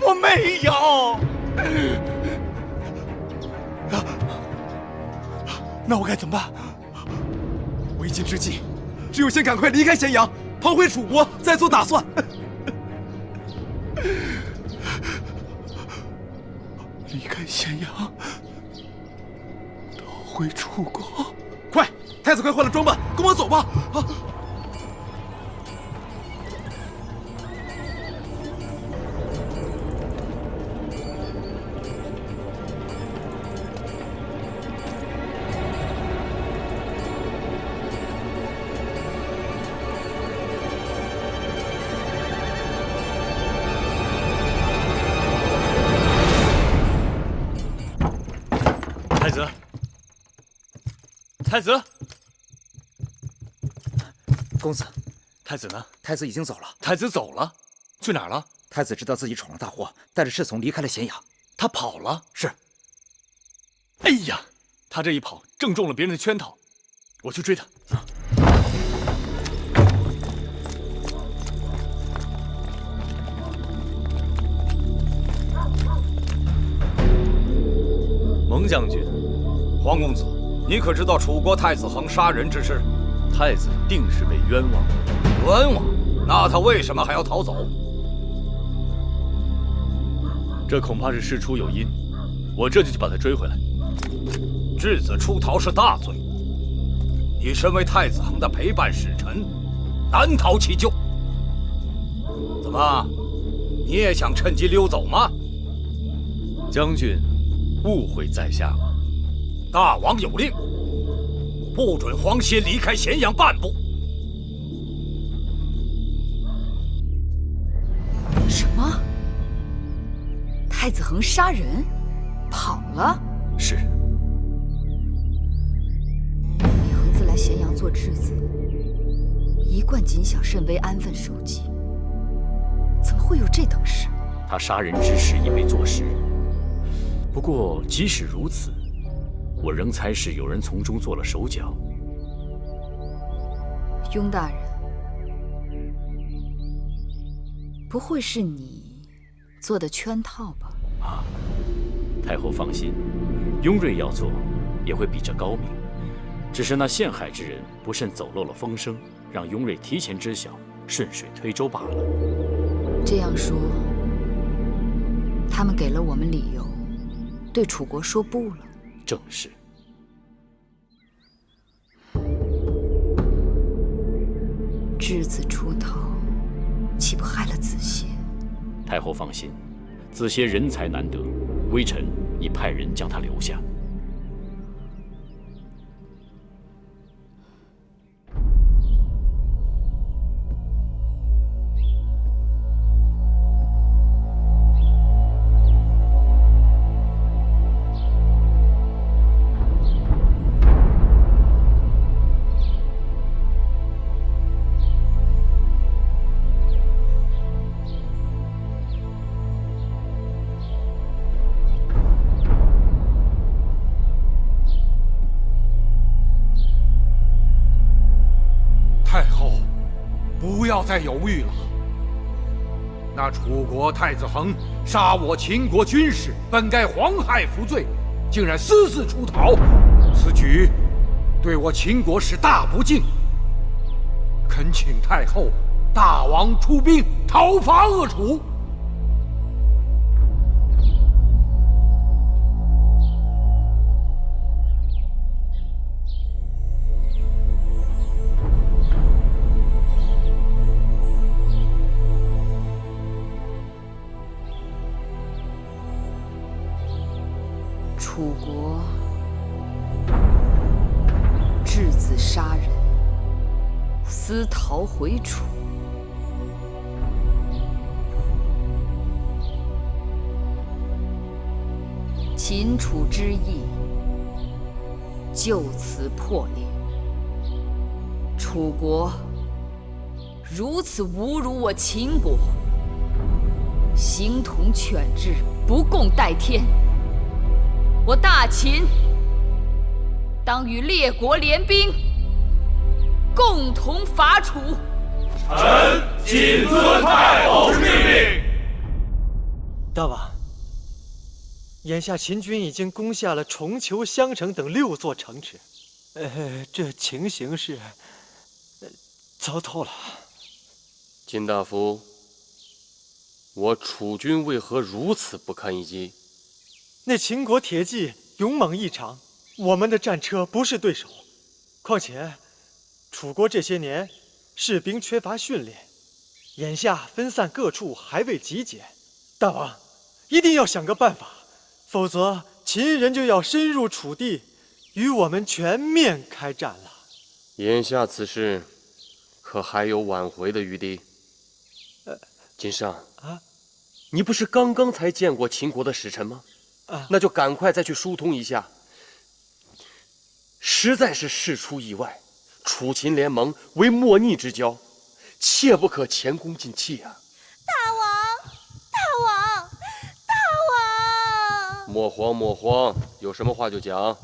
我没有。那我该怎么办？为今之计，只有先赶快离开咸阳，逃回楚国，再做打算。离开咸阳，逃回楚国。快，太子快换了装扮，跟我走吧！啊！太子，公子，太子呢？太子已经走了。太子走了，去哪儿了？太子知道自己闯了大祸，带着侍从离开了咸阳。他跑了？是。哎呀，他这一跑，正中了别人的圈套。我去追他。蒙将军，黄公子。你可知道楚国太子恒杀人之事？太子定是被冤枉。冤枉？那他为什么还要逃走？这恐怕是事出有因，我这就去把他追回来。稚子出逃是大罪，你身为太子恒的陪伴使臣，难逃其咎。怎么，你也想趁机溜走吗？将军误会在下了。大王有令，不准黄歇离开咸阳半步。什么？太子恒杀人，跑了？是。李恒自来咸阳做质子，一贯谨想慎微，安分守己，怎么会有这等事？他杀人之事已被坐实。不过，即使如此，我仍猜是有人从中做了手脚。雍大人，不会是你做的圈套吧？啊，太后放心，雍瑞要做，也会比这高明。只是那陷害之人不慎走漏了风声，让雍瑞提前知晓，顺水推舟罢了。这样说，他们给了我们理由，对楚国说不了。正是。质子出逃，岂不害了子歇？太后放心，子歇人才难得，微臣已派人将他留下。要再犹豫了。那楚国太子恒杀我秦国军士，本该黄害服罪，竟然私自出逃，此举对我秦国是大不敬。恳请太后、大王出兵讨伐恶楚。楚国质子杀人，私逃回楚。秦楚之意就此破裂。楚国如此侮辱我秦国，形同犬彘，不共戴天。我大秦当与列国联兵，共同伐楚。臣谨遵太后之命令。大王，眼下秦军已经攻下了重裘、襄城等6座城池，这情形是糟透了。金大夫，我楚军为何如此不堪一击？那秦国铁骑勇猛异常，我们的战车不是对手。况且，楚国这些年士兵缺乏训练，眼下分散各处还未集结。大王，一定要想个办法，否则秦人就要深入楚地，与我们全面开战了。眼下此事，可还有挽回的余地？金上啊，你不是刚刚才见过秦国的使臣吗？那就赶快再去疏通一下。实在是事出意外，楚秦联盟为莫逆之交，切不可前功尽弃啊！大王，大王，大王！莫慌莫慌，有什么话就讲。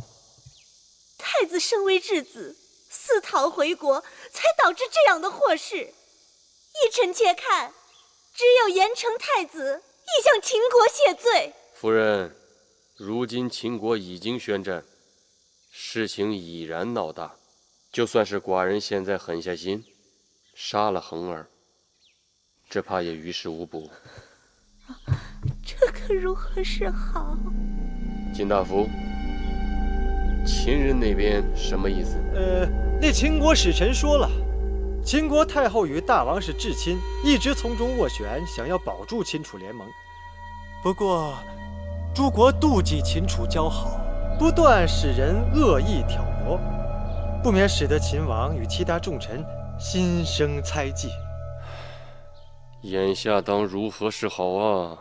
太子身为质子，私逃回国，才导致这样的祸事。依臣切看，只有严惩太子，以向秦国谢罪。夫人，如今秦国已经宣战，事情已然闹大。就算是寡人现在狠下心，杀了恒儿，只怕也于事无补。这可如何是好？金大夫，秦人那边什么意思？那秦国使臣说了，秦国太后与大王是至亲，一直从中斡旋，想要保住秦楚联盟。不过，诸国妒忌秦楚交好，不断使人恶意挑拨，不免使得秦王与其他重臣心生猜忌。眼下当如何是好啊？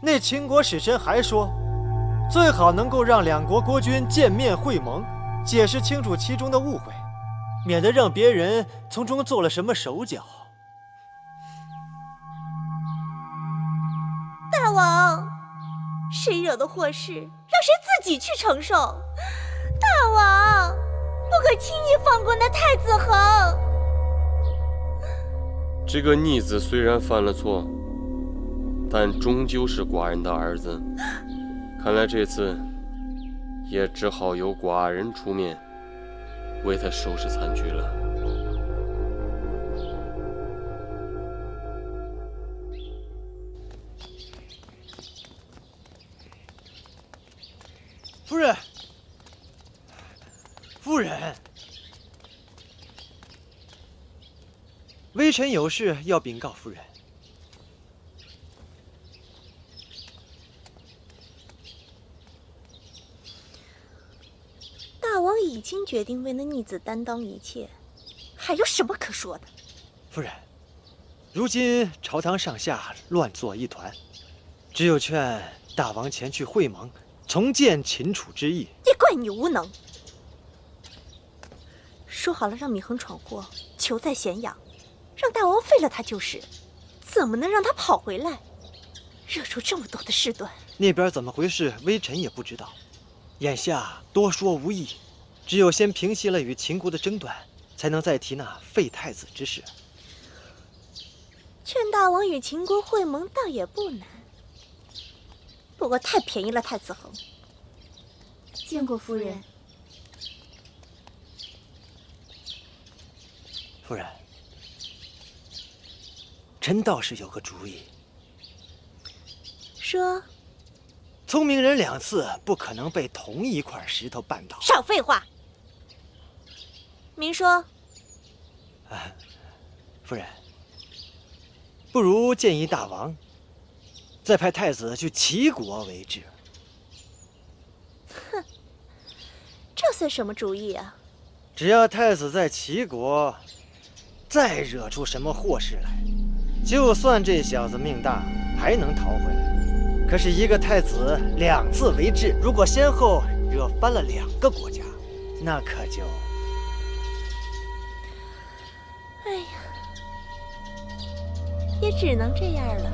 那秦国使臣还说，最好能够让2国国君见面会盟，解释清楚其中的误会，免得让别人从中做了什么手脚。大王，谁惹的祸事，让谁自己去承受。大王，不可轻易放过那太子恒。这个逆子虽然犯了错，但终究是寡人的儿子。看来这次也只好由寡人出面为他收拾残局了。夫人，夫人，微臣有事要禀告夫人。大王已经决定为那逆子担当一切，还有什么可说的？夫人，如今朝堂上下乱作一团，只有劝大王前去会盟，重建秦楚之意。也怪你无能。说好了让米恒闯祸，囚在咸阳，让大王废了他就是，怎么能让他跑回来，惹出这么多的事端？那边怎么回事，微臣也不知道。眼下多说无益，只有先平息了与秦国的争端，才能再提那废太子之事。劝大王与秦国会盟倒也不难，不过太便宜了太子恒。见过夫人。夫人，臣倒是有个主意。说。聪明人2次不可能被同一块石头绊倒。少废话。明说。夫人，不如建议大王再派太子去齐国为质。哼，这算什么主意啊？只要太子在齐国再惹出什么祸事来，就算这小子命大，还能逃回来。可是一个太子2次为质，如果先后惹翻了2个国家，那可就……哎呀，也只能这样了。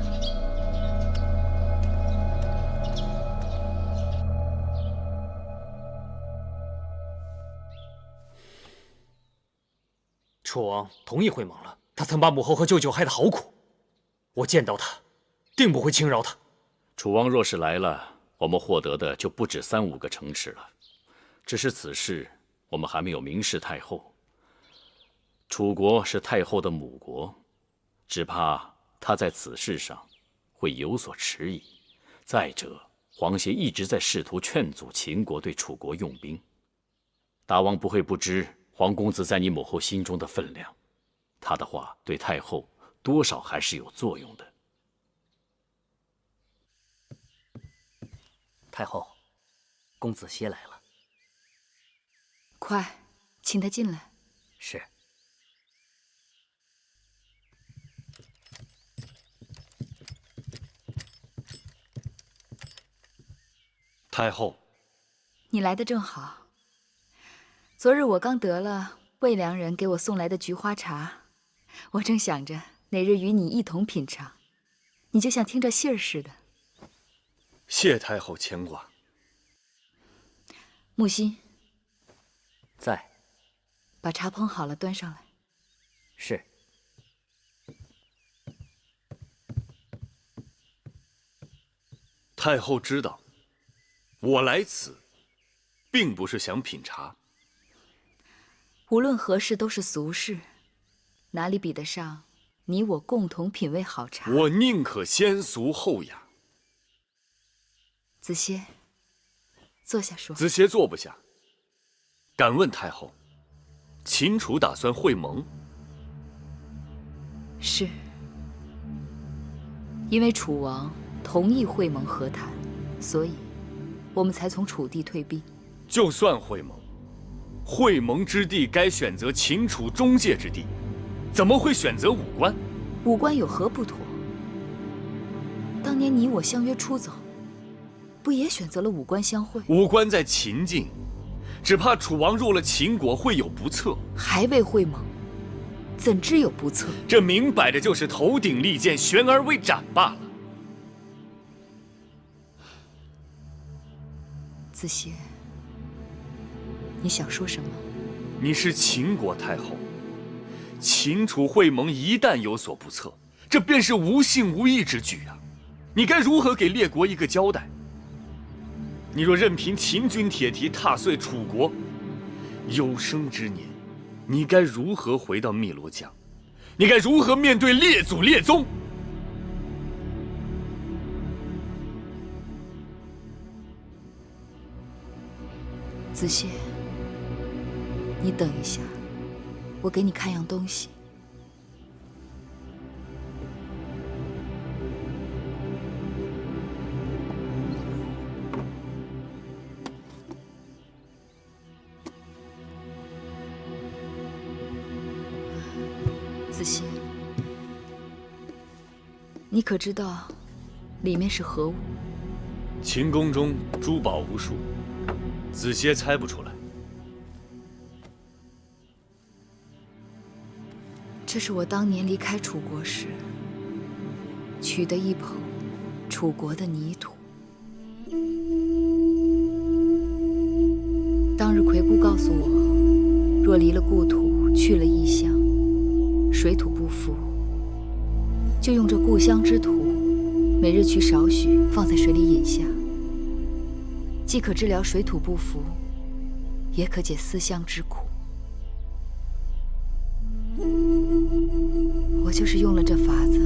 楚王同意会盟了，他曾把母后和舅舅害得好苦，我见到他，定不会轻饶他。楚王若是来了，我们获得的就不止3、5个城池了。只是此事我们还没有明示太后。楚国是太后的母国，只怕她在此事上会有所迟疑。再者，皇协一直在试图劝阻秦国对楚国用兵。大王不会不知皇公子在你母后心中的分量，他的话对太后多少还是有作用的。太后，公子歇来了。快，请他进来。是。太后，你来的正好。昨日我刚得了魏良人给我送来的菊花茶，我正想着哪日与你一同品尝，你就像听着信儿似的。谢太后牵挂。木心，在。把茶烹好了，端上来。是。太后知道，我来此，并不是想品茶。无论何事都是俗事，哪里比得上你我共同品味好茶？我宁可先俗后雅。子歇，坐下说。子歇坐不下。敢问太后，秦楚打算会盟？是，因为楚王同意会盟和谈，所以我们才从楚地退兵。就算会盟，会盟之地该选择秦楚中界之地，怎么会选择武关？武关有何不妥？当年你我相约出走，不也选择了武关相会？武关在秦境，只怕楚王入了秦国会有不测。还未会盟，怎知有不测？这明摆着就是头顶利剑，悬而未斩罢了。子歇，你想说什么？你是秦国太后，秦楚会盟一旦有所不测，这便是无信无义之举啊！你该如何给列国一个交代？你若任凭秦军铁蹄踏碎楚国，有生之年，你该如何回到汨罗江？你该如何面对列祖列宗？子歇，你等一下，我给你看样东西。子歇，你可知道里面是何物？秦宫中珠宝无数，子歇猜不出来。这是我当年离开楚国时取的一捧楚国的泥土。当日魁姑告诉我，若离了故土，去了异乡，水土不服，就用这故乡之土，每日取少许放在水里饮下，既可治疗水土不服，也可解思乡之苦。我就是用了这法子，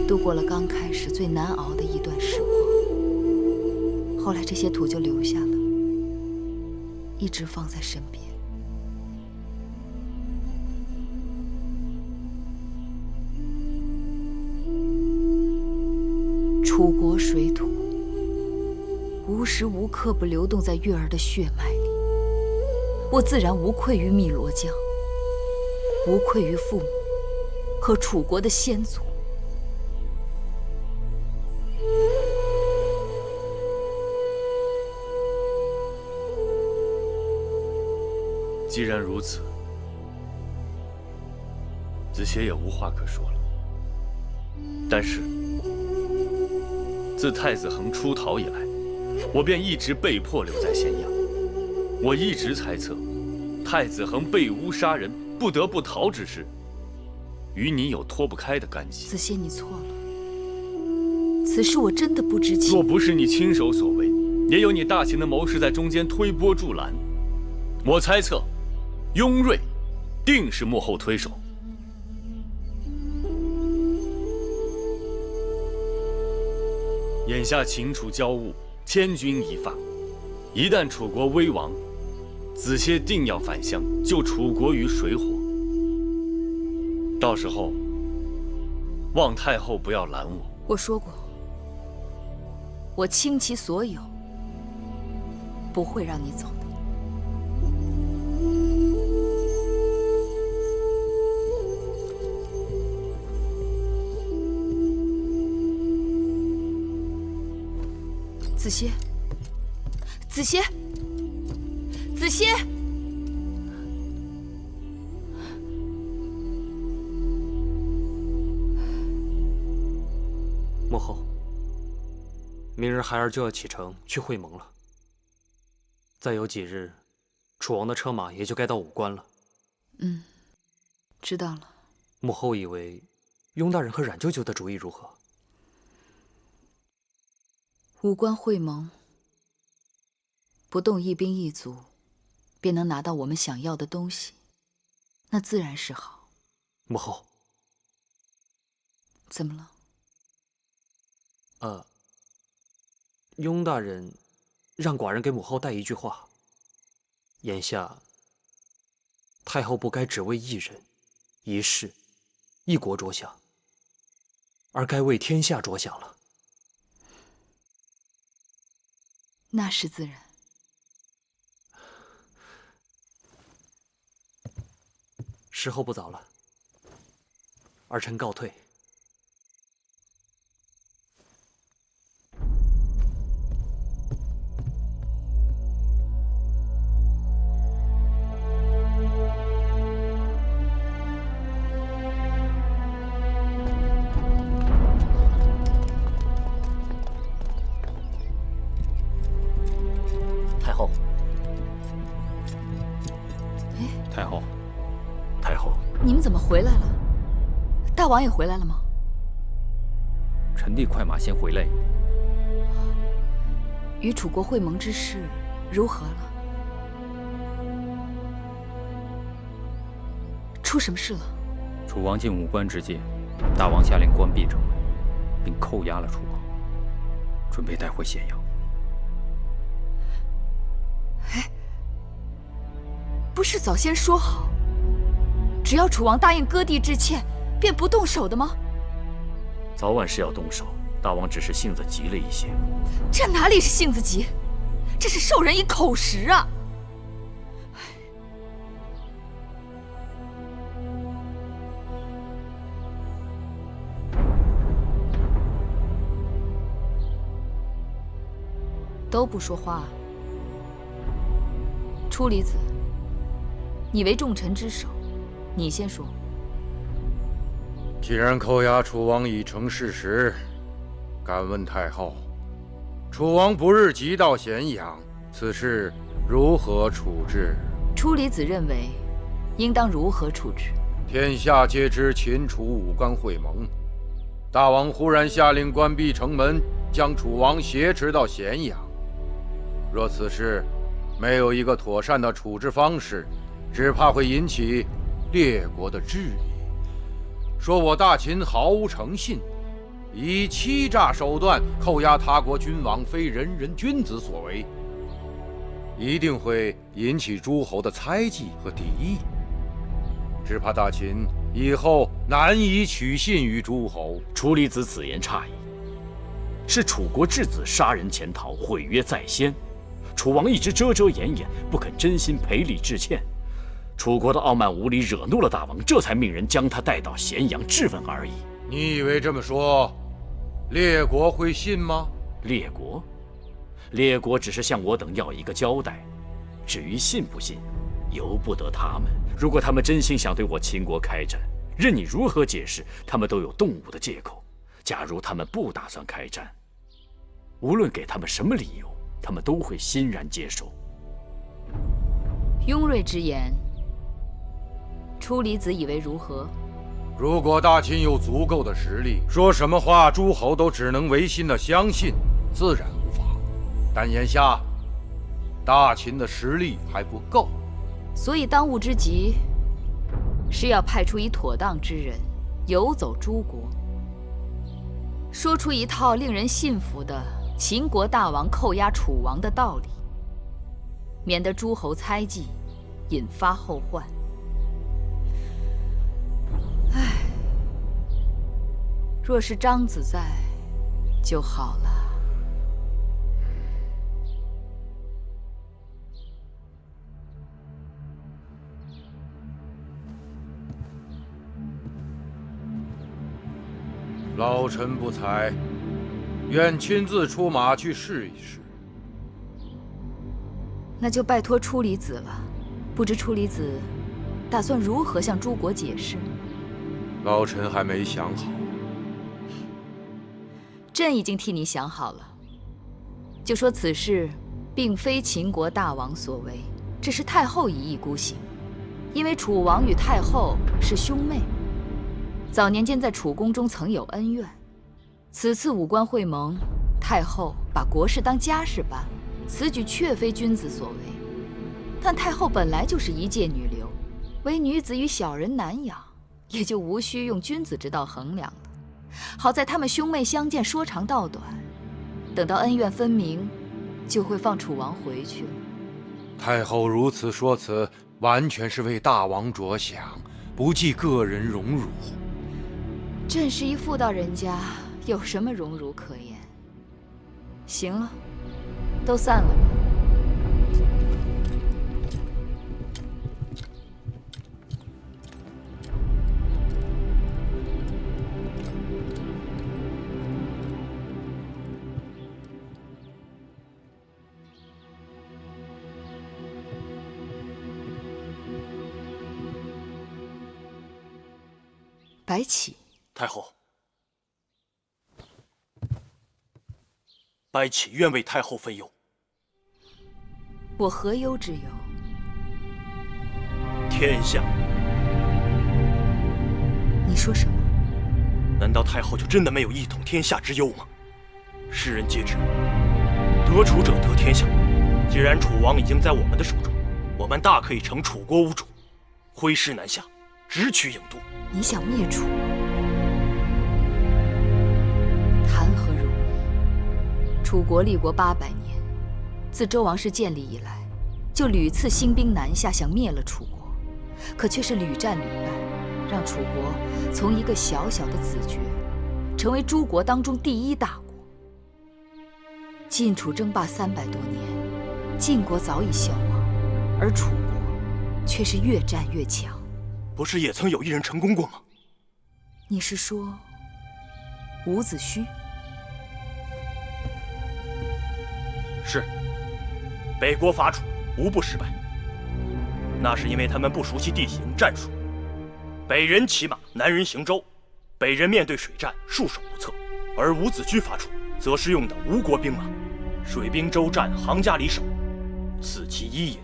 度过了刚开始最难熬的一段时光。后来这些土就留下了，一直放在身边。楚国水土，无时无刻不流动在月儿的血脉里。我自然无愧于汨罗江，无愧于父母和楚国的先祖。既然如此，子邪也无话可说了。但是，自太子恒出逃以来，我便一直被迫留在咸阳。我一直猜测，太子恒被诬杀人，不得不逃之事，与你有脱不开的干系。子邪，你错了，此事我真的不知情。若不是你亲手所为，也有你大秦的谋士在中间推波助澜。我猜测，雍瑞定是幕后推手。眼下秦楚交恶，千钧一发，一旦楚国危亡，子邪定要返乡，救楚国于水火。到时候，望太后不要拦我。我说过，我倾其所有，不会让你走的。子邪，子邪，子邪！母后，明日孩儿就要启程去会盟了。再有几日，楚王的车马也就该到武关了。知道了。母后以为，雍大人和冉舅舅的主意如何？武关会盟，不动一兵一卒，便能拿到我们想要的东西，那自然是好。母后，怎么了？雍大人让寡人给母后带一句话：眼下，太后不该只为一人、一事、一国着想，而该为天下着想了。那是自然。时候不早了，儿臣告退。太后，太后，太后，你们怎么回来了？大王也回来了吗？臣弟快马先回来。与楚国会盟之事如何了？出什么事了？楚王进武关之际，大王下令关闭城门，并扣押了楚王，准备带回咸阳。不是早先说好，只要楚王答应割地致歉，便不动手的吗？早晚是要动手，大王只是性子急了一些。这哪里是性子急，这是授人以口实啊！都不说话。初离子，你为重臣之首，你先说。既然扣押楚王已成事实，敢问太后，楚王不日即到咸阳，此事如何处置？初离子认为，应当如何处置？天下皆知秦楚武关会盟，大王忽然下令关闭城门，将楚王挟持到咸阳。若此事没有一个妥善的处置方式，只怕会引起列国的质疑，说我大秦毫无诚信，以欺诈手段扣押他国君王，非人人君子所为，一定会引起诸侯的猜忌和敌意。只怕大秦以后难以取信于诸侯。楚离子此言差矣，是楚国质子杀人潜逃，毁约在先。楚王一直遮遮掩掩，不肯真心赔礼致歉。楚国的傲慢无礼惹怒了大王，这才命人将他带到咸阳质问而已。你以为这么说，列国会信吗？列国只是向我等要一个交代，至于信不信，由不得他们。如果他们真心想对我秦国开战，任你如何解释，他们都有动武的借口。假如他们不打算开战，无论给他们什么理由，他们都会欣然接受。雍瑞之言，初离子以为如何？如果大秦有足够的实力，说什么话诸侯都只能违心的相信，自然无法。但眼下，大秦的实力还不够，所以当务之急是要派出一妥当之人，游走诸国，说出一套令人信服的秦国大王扣押楚王的道理，免得诸侯猜忌，引发后患。唉，若是张子在就好了。老臣不才，愿亲自出马去试一试。那就拜托初离子了。不知初离子打算如何向诸国解释？老臣还没想好。朕已经替你想好了，就说此事并非秦国大王所为，只是太后一意孤行。因为楚王与太后是兄妹，早年间在楚宫中曾有恩怨。此次武关会盟，太后把国事当家事办，此举确非君子所为。但太后本来就是一介女流，唯女子与小人难养，也就无需用君子之道衡量了。好在他们兄妹相见，说长道短，等到恩怨分明，就会放楚王回去了。太后如此说辞，完全是为大王着想，不计个人荣辱。朕是一妇道人家，有什么荣辱可言？行了，都散了吧。白起，太后，白起愿为太后分忧。我何忧之有？天下，你说什么？难道太后就真的没有一统天下之忧吗？世人皆知，得楚者得天下。既然楚王已经在我们的手中，我们大可以乘楚国无主，挥师南下，直取郢都。你想灭楚，谈何容易？楚国立国800年，自周王室建立以来，就屡次兴兵南下，想灭了楚国，可却是屡战屡败，让楚国从一个小小的子爵，成为诸国当中第一大国。晋楚争霸300多年，晋国早已消亡，而楚国却是越战越强。不是也曾有一人成功过吗？你是说伍子胥？是，北国伐楚无不失败，那是因为他们不熟悉地形战术。北人骑马，南人行舟，北人面对水战束手无策，而伍子胥伐楚则是用的吴国兵马，水兵舟战行家里手，此其一也。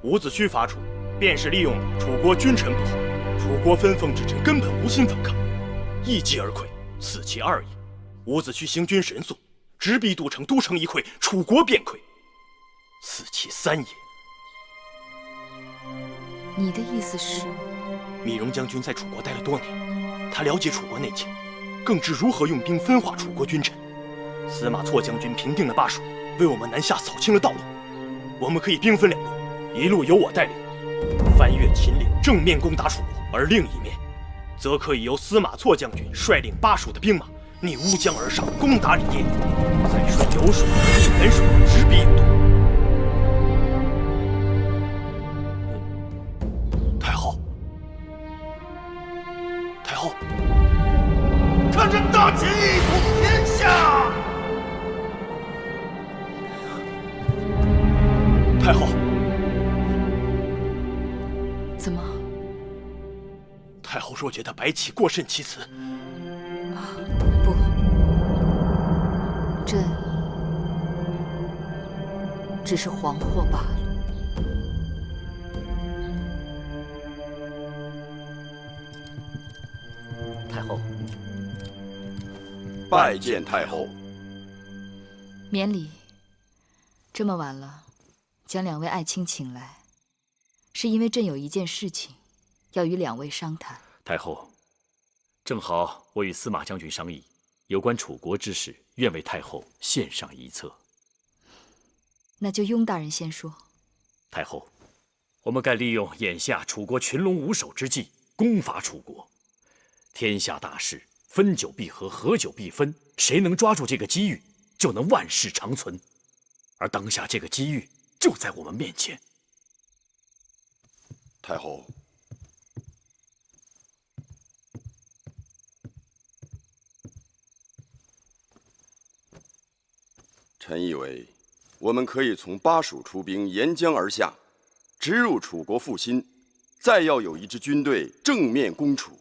伍子胥伐楚便是利用了楚国君臣不和，楚国分封之臣根本无心反抗，一击而溃，4其2也。伍子胥行军神速，直逼都城，都城一溃，楚国便溃，4其3也。你的意思是？密戎将军在楚国待了多年，他了解楚国内情，更知如何用兵分化楚国君臣。司马错将军平定了巴蜀，为我们南下扫清了道路。我们可以兵分2路，一路由我带领，翻越秦岭，正面攻打楚国；而另一面，则可以由司马错将军率领巴蜀的兵马逆乌江而上，攻打李业，再率有蜀、沔蜀直逼郢都。太后，太后，看着大秦一统天下！太后，怎么？太后若觉得白起过甚其词，不，朕只是惶惑罢了。太后，拜见太后。免礼。这么晚了，将2位爱卿请来，是因为朕有一件事情要与2位商谈。太后，正好我与司马将军商议，有关楚国之事，愿为太后献上一策。那就雍大人先说。太后，我们该利用眼下楚国群龙无首之际，攻伐楚国。天下大事，分久必合，合久必分，谁能抓住这个机遇，就能万世长存。而当下这个机遇就在我们面前。太后，臣以为，我们可以从巴蜀出兵，沿江而下，直入楚国腹心，再要有一支军队正面攻楚。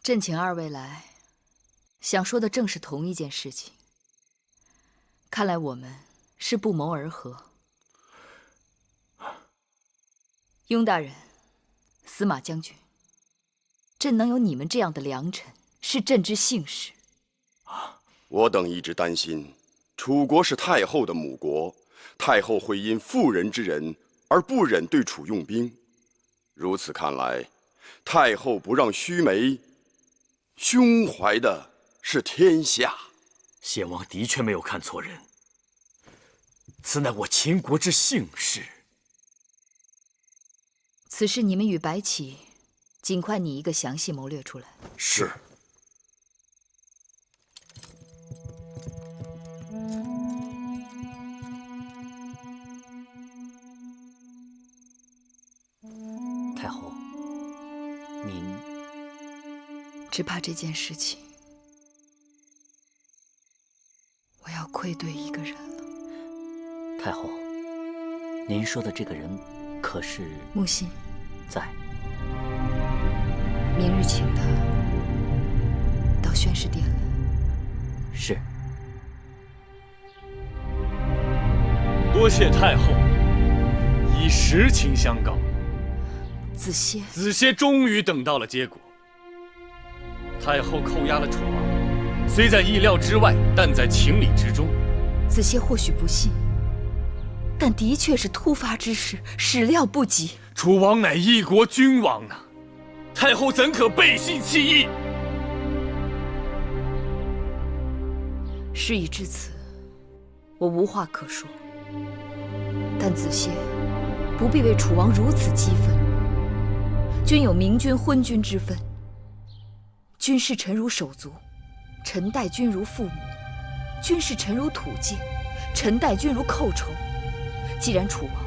朕请2位来，想说的正是同一件事情。看来我们是不谋而合。雍大人，司马将军，朕能有你们这样的良臣，是朕之幸事。我等一直担心，楚国是太后的母国，太后会因妇人之仁而不忍对楚用兵。如此看来，太后不让须眉，胸怀的是天下。先王的确没有看错人，此乃我秦国之幸事。此事你们与白起尽快拟一个详细谋略出来。是。太后，您只怕这件事情，我要愧对一个人了。太后，您说的这个人可是木心？在。明日请他到宣誓殿来。是。多谢太后以实情相告。子歇，子歇终于等到了结果。太后扣押了楚王，虽在意料之外，但在情理之中。子歇或许不信，但的确是突发之事，始料不及。楚王乃一国君王啊，太后怎可背信弃义？事已至此，我无话可说。但子歇不必为楚王如此激愤。君有明君昏君之分，君视臣如手足，臣待君如父母；君视臣如土芥，臣待君如寇仇。既然楚王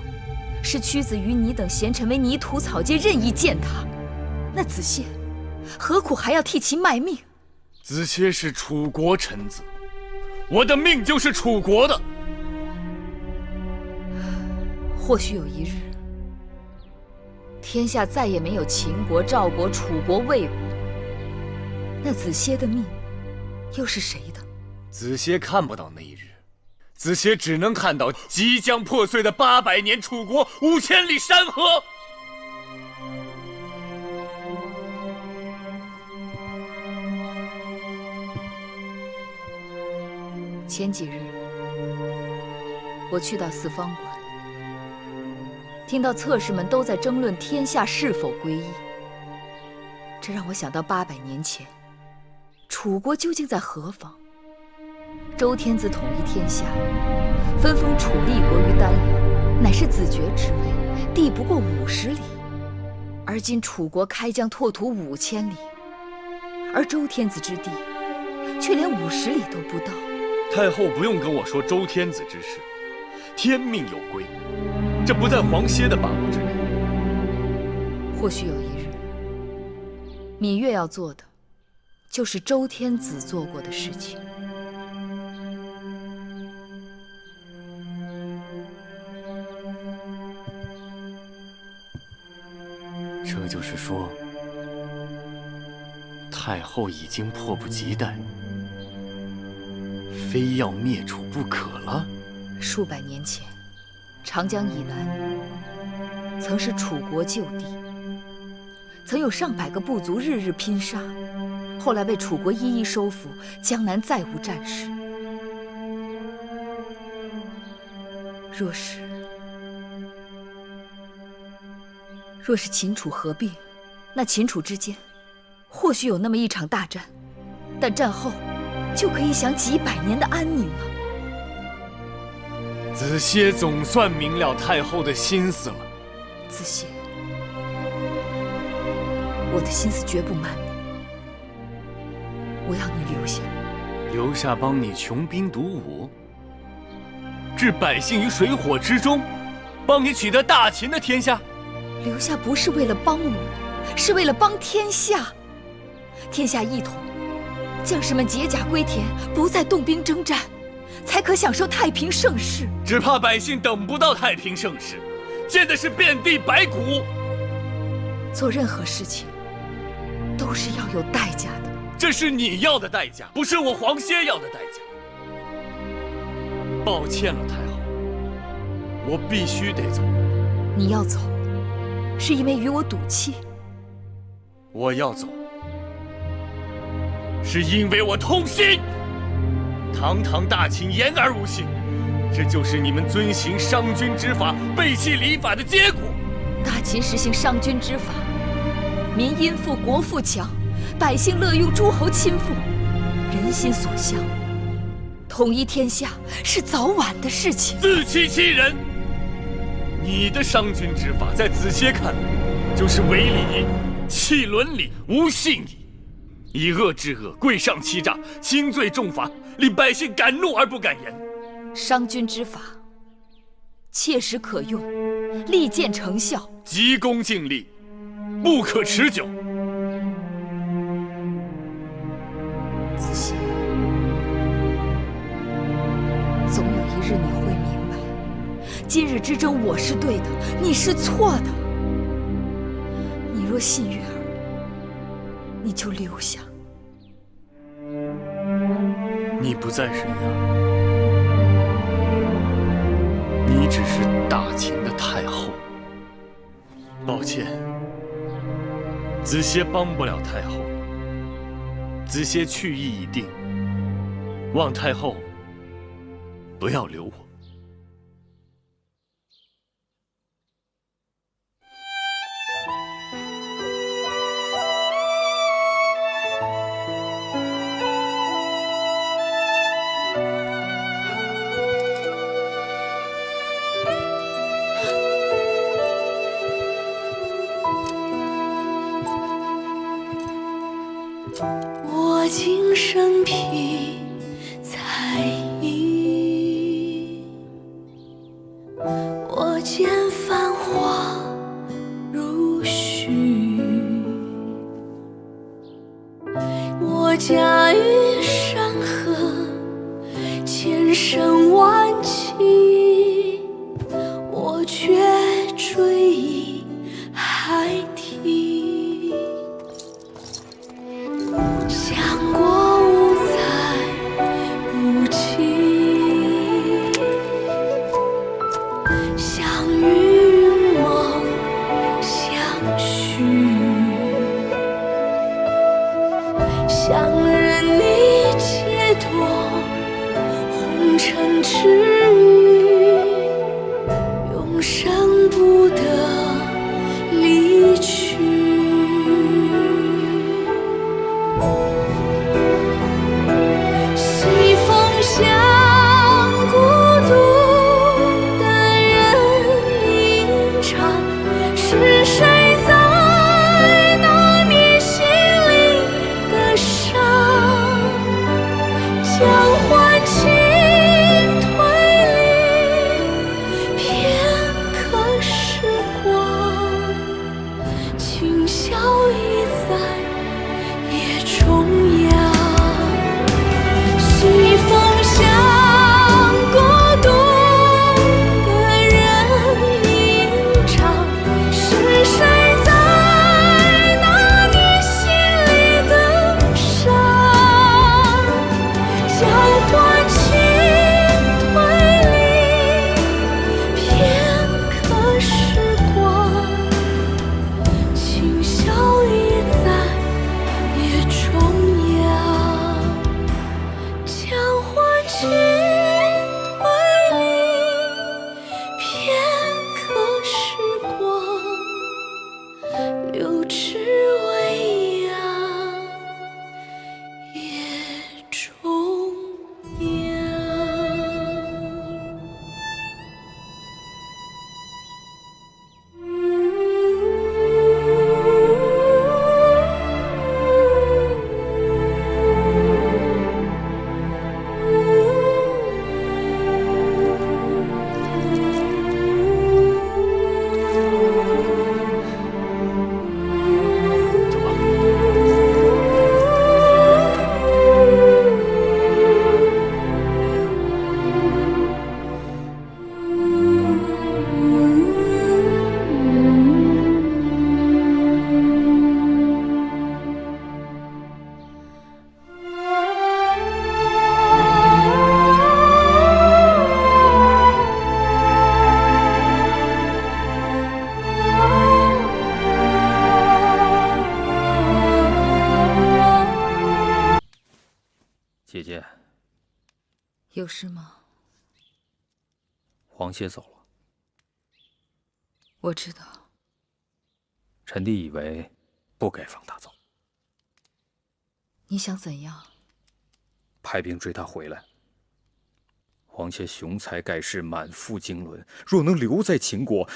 是屈子于你等贤臣为泥土草芥，任意践踏，那子歇何苦还要替其卖命？子歇是楚国臣子，我的命就是楚国的。或许有一日，天下再也没有秦国、赵国、楚国、魏国，那子歇的命又是谁的？子歇看不到那一日，子歇只能看到即将破碎的800年楚国5000里山河。前几日，我去到四方馆，听到侧士们都在争论天下是否归一，这让我想到800年前，楚国究竟在何方？周天子统一天下，分封楚立国于丹阳，乃是子爵之位，地不过50里。而今楚国开疆拓土5000里，而周天子之地却连50里都不到。太后不用跟我说周天子之事，天命有归，这不在黄歇的把握之内。或许有一日，芈月要做的，就是周天子做过的事情。这就是说，太后已经迫不及待，非要灭楚不可了。数百年前，长江以南曾是楚国旧地，曾有上百个部族日日拼杀，后来被楚国一一收复，江南再无战事。若是秦楚合并，那秦楚之间或许有那么一场大战，但战后就可以享几百年的安宁了。子歇总算明了太后的心思了。子歇，我的心思绝不瞒你，我要你留下。留下帮你穷兵黩武，置百姓于水火之中，帮你取得大秦的天下。留下不是为了帮我，是为了帮天下。天下一统，将士们解甲归田，不再动兵征战，才可享受太平盛世。只怕百姓等不到太平盛世，见的是遍地白骨。做任何事情都是要有代价的。这是你要的代价，不是我黄歇要的代价。抱歉了，太后，我必须得走。你要走，是因为与我赌气。我要走，是因为我痛心。堂堂大秦言而无信，这就是你们遵行商君之法、背弃礼法的结果。大秦实行商君之法，民殷富，国富强，百姓乐用诸侯亲附，人心所向。统一天下是早晚的事情。自欺欺人！你的商君之法，在子歇看来，就是违礼、弃伦理、无信义，以恶制恶，贵上欺诈，轻罪重罚，令百姓敢怒而不敢言。商君之法切实可用，立见成效，急功近利，不可持久。子歇，总有一日你会明白，今日之争我是对的，你是错的。你若信月儿，你就留下。你不再是月儿，你只是大秦的太后。抱歉，子歇帮不了太后。子歇去意已定，望太后不要留我。我今生披彩衣，我见繁华如许，我驾驭山河千声万气，我却追忆海堤。想过无猜无期，相遇梦相许，想任你解脱尘之余，永生不得离去。西风向孤独的人吟唱，是谁在拿捏心里的伤？将欢情推理，片刻时光，今宵已在夜中央。西风向孤独的人吟唱，是谁在拿捏心里的伤？将欢情推理，片刻时光，今宵已在夜中央。将欢情推理，片刻时光，留至未央，夜中央。姐姐，有事吗？黄歇走了。我知道。臣弟以为不该放他走，你想怎样？派兵追他回来。黄歇雄才盖世，满腹经纶，若能留在秦国，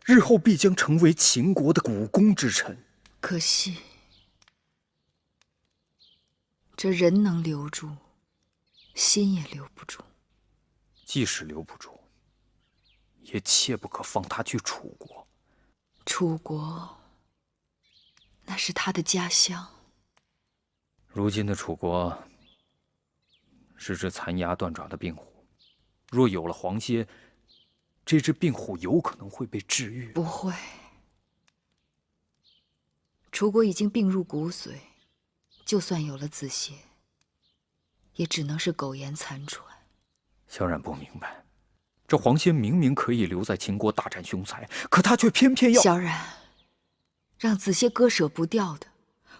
日后必将成为秦国的股肱之臣。可惜，这人能留住，心也留不住。即使留不住，也切不可放他去楚国。楚国，那是他的家乡。如今的楚国是只残牙断爪的病虎，若有了黄歇，这只病虎有可能会被治愈。不会，楚国已经病入骨髓，就算有了子歇，也只能是苟延残喘。萧然不明白，这黄歇明明可以留在秦国大展雄才，可他却偏偏要……萧然，让子歇割舍不掉的，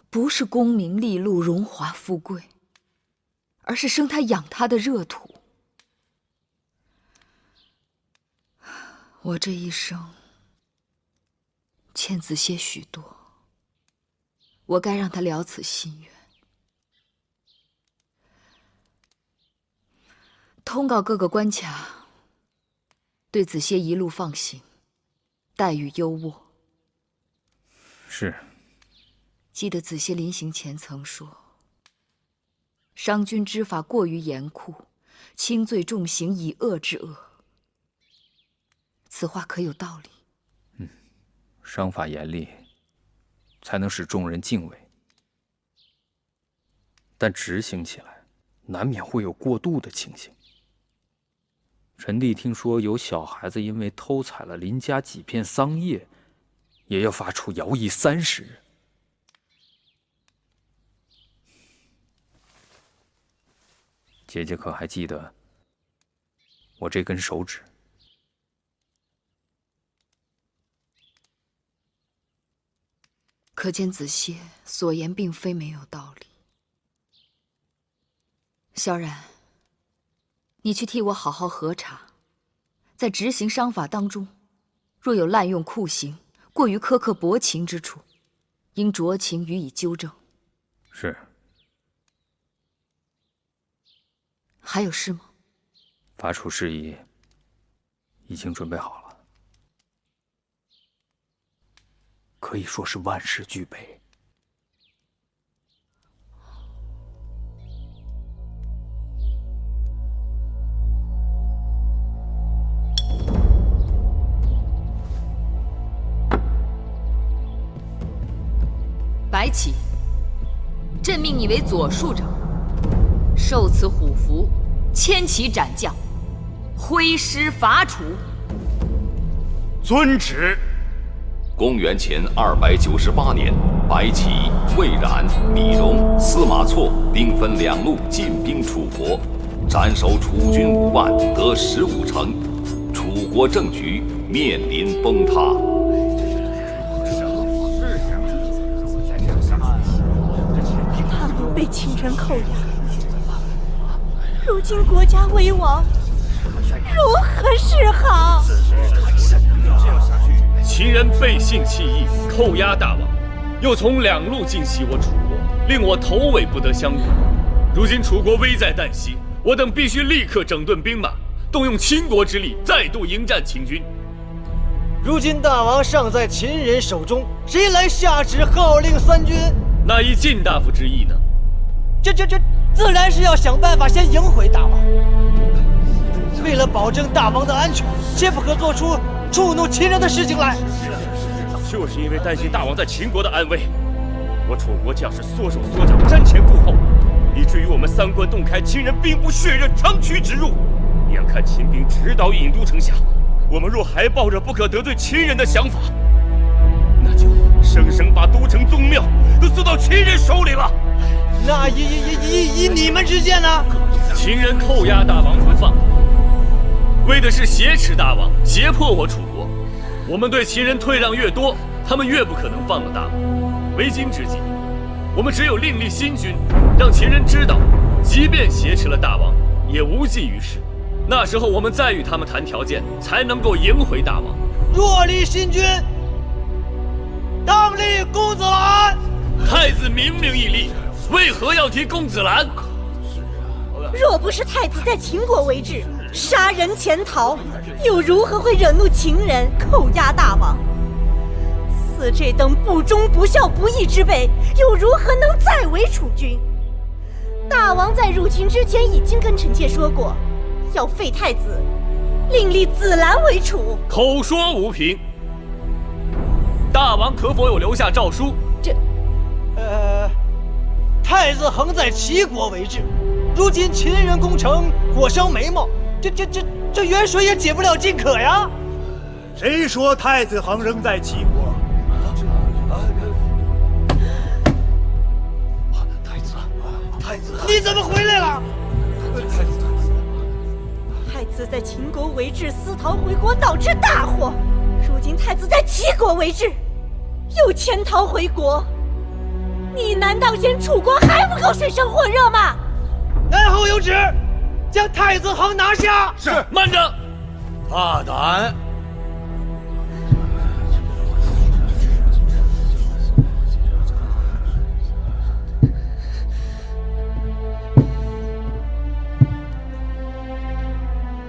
不是功名利禄、荣华富贵，而是生他养他的热土。我这一生欠子歇许多，我该让他了此心愿。通告各个关卡，对子歇一路放行，待遇优渥。是。记得子歇临行前曾说：“商君之法过于严酷，轻罪重刑，以恶治恶。”此话可有道理？商法严厉，才能使众人敬畏，但执行起来，难免会有过度的情形。臣弟听说有小孩子因为偷采了邻家几片桑叶，也要罚处徭役30日。姐姐可还记得我这根手指？可见子歇所言并非没有道理。萧然，你去替我好好核查，在执行商法当中，若有滥用酷刑、过于苛刻薄情之处，应酌情予以纠正。是。还有事吗？伐楚事宜已经准备好了，可以说是万事俱备。白起，朕命你为左庶长，受此虎符，牵旗斩将，挥师伐楚。遵旨。公元前298年，白起、魏冉、李荣、司马错兵分2路进兵楚国，斩首楚军5万，得15城，楚国政局面临崩塌。他们被秦人扣押，如今国家危亡，如何是好？秦人背信弃义，扣押大王，又从2路进袭我楚国，令我头尾不得相容。如今楚国危在旦夕，我等必须立刻整顿兵马，动用倾国之力，再度迎战秦军。如今大王尚在秦人手中，谁来下旨号令三军？那依晋大夫之意呢？这自然是要想办法先迎回大王。为了保证大王的安全，切不可做出触怒秦人的事情来。就是因为担心大王在秦国的安危，我楚国将士缩手缩脚，瞻前顾后，以至于我们3关洞开，秦人兵不血刃，长驱直入。眼看秦兵直捣郢都城下，我们若还抱着不可得罪秦人的想法，那就生生把都城宗庙都送到秦人手里了。那以你们之见呢？秦人扣押大王不放，为的是挟持大王，胁迫我楚国。我们对秦人退让越多，他们越不可能放了大王。为今之计，我们只有另立新君，让秦人知道，即便挟持了大王，也无济于事。那时候我们再与他们谈条件，才能够迎回大王。若立新君，当立公子兰。太子明明义立，为何要提公子兰？若不是太子在秦国为治，杀人潜逃，又如何会惹怒秦人，扣押大王？似这等不忠不孝不义之辈，又如何能再为楚君？大王在入秦之前已经跟臣妾说过，要废太子，另立子兰为楚。口说无凭，大王可否有留下诏书？太子恒在齐国为治，如今秦人攻城，火烧眉毛，这远水也解不了近渴呀！谁说太子恒仍在齐国？太子，你怎么回来了？太子在秦国为治，私逃回国，导致大祸。如今太子在齐国为治，又潜逃回国。你难道嫌楚国还不够水深火热吗？南后有旨，将太子恒拿下。是。慢着！大胆！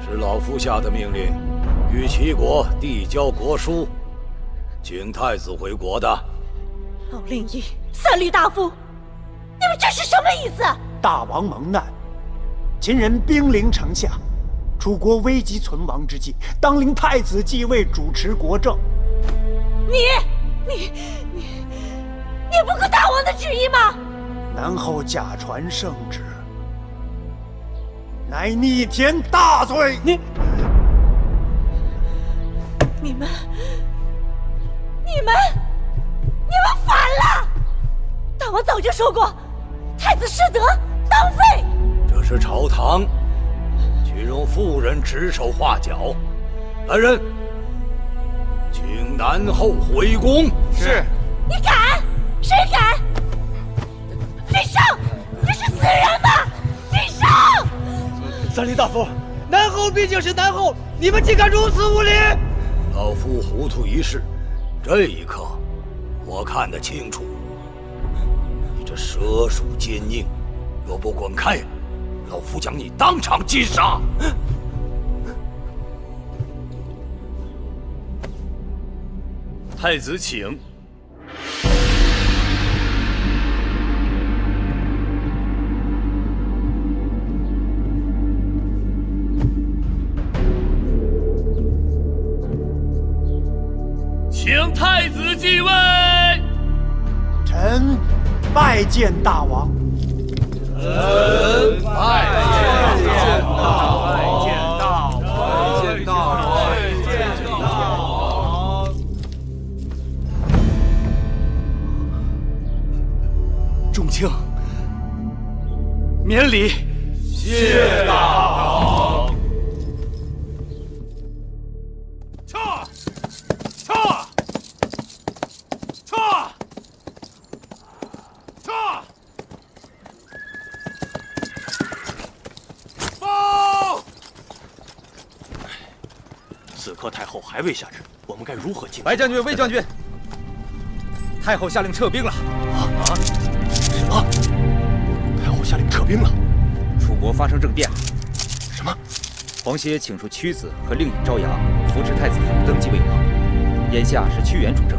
是老夫下的命令，与齐国递交国书，请太子回国的。老令尹、三闾大夫，你们这是什么意思？大王蒙难，秦人兵临城下，楚国危急存亡之际，当令太子继位，主持国政。你不顾大王的旨意吗？南后假传圣旨，乃逆天大罪。你们反了！大王早就说过，太子失德当废。这是朝堂，请容妇人指手画脚。来人，请南后回宫。是。你敢？谁敢？追上！这是死人吗？追上！三闾大夫，南后毕竟是南后，你们竟敢如此无礼！老夫糊涂一世，这一刻我看得清楚。你这蛇鼠奸佞，若不滚开，老夫将你当场击杀！太子请。请太子继位。臣拜见大王。臣拜见大王。众卿，免礼。谢大王。此刻太后还未下旨，我们该如何进？白将军、魏将军，太后下令撤兵了。什么？太后下令撤兵了？楚国发生政变了。什么？黄歇请出屈子和令尹昭阳扶持太子恒登基为王。眼下是屈原主政，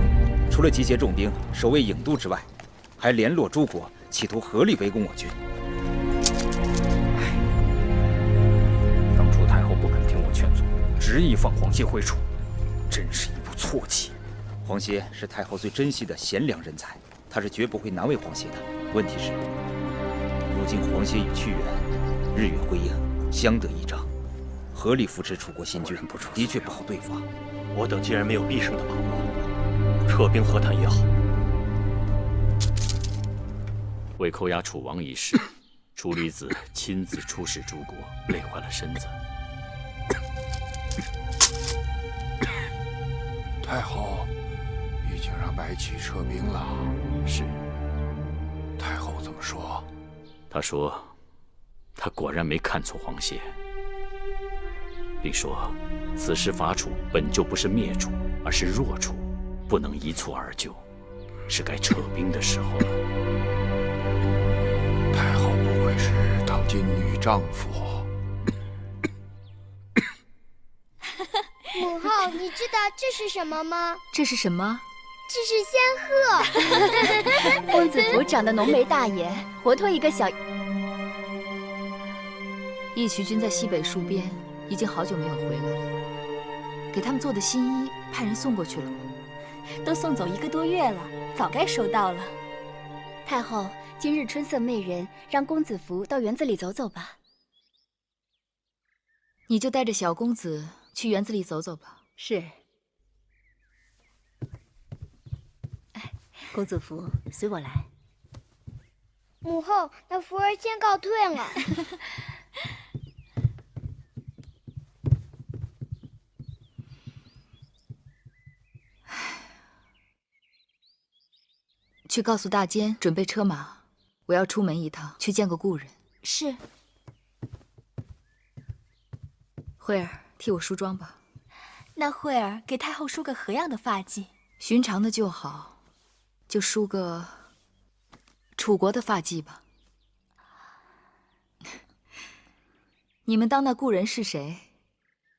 除了集结重兵守卫郢都之外，还联络诸国，企图合力围攻我军。当初太后不肯听我劝阻，执意放黄歇回楚，真是一步错棋。黄歇是太后最珍惜的贤良人才，他是绝不会难为黄歇的。问题是，如今黄歇与屈原日月辉映，相得益彰，合力扶持楚国新军，的确不好对付啊。我等既然没有必胜的把握，撤兵和谈也好。为扣押楚王一事，楚离子亲自出使诸国，累坏了身子。太后已经让白起撤兵了。是。太后怎么说？他说，他果然没看错黄歇，并说，此时伐楚本就不是灭楚，而是弱楚，不能一蹴而就，是该撤兵的时候了。太后不愧是当今女丈夫。母后，你知道这是什么吗？这是什么？这是仙鹤。公子府长得浓眉大眼，活脱一个小。义渠君在西北戍边，已经好久没有回来了。给他们做的新衣，派人送过去了吗？都送走1个多月了，早该收到了。太后，今日春色媚人，让公子服到园子里走走吧。你就带着小公子去园子里走走吧。是。公子服，随我来。母后，那福儿先告退了。去告诉大监准备车马，我要出门一趟，去见个故人。是。慧儿，替我梳妆吧。那慧儿给太后梳个何样的发髻？寻常的就好，就梳个楚国的发髻吧。你们当那故人是谁？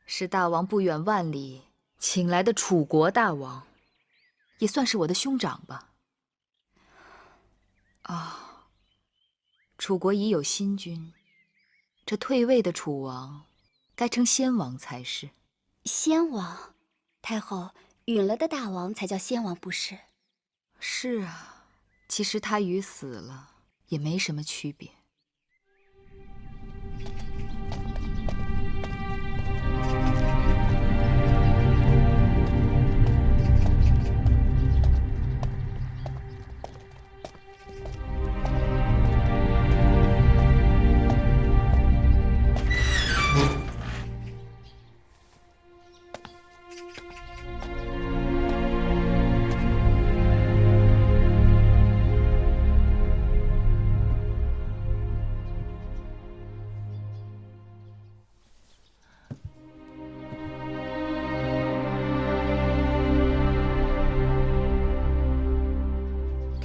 是大王不远万里请来的楚国大王，也算是我的兄长吧。啊，楚国已有新君，这退位的楚王该称先王才是。先王？太后，陨了的大王才叫先王不是？是啊，其实他与死了也没什么区别。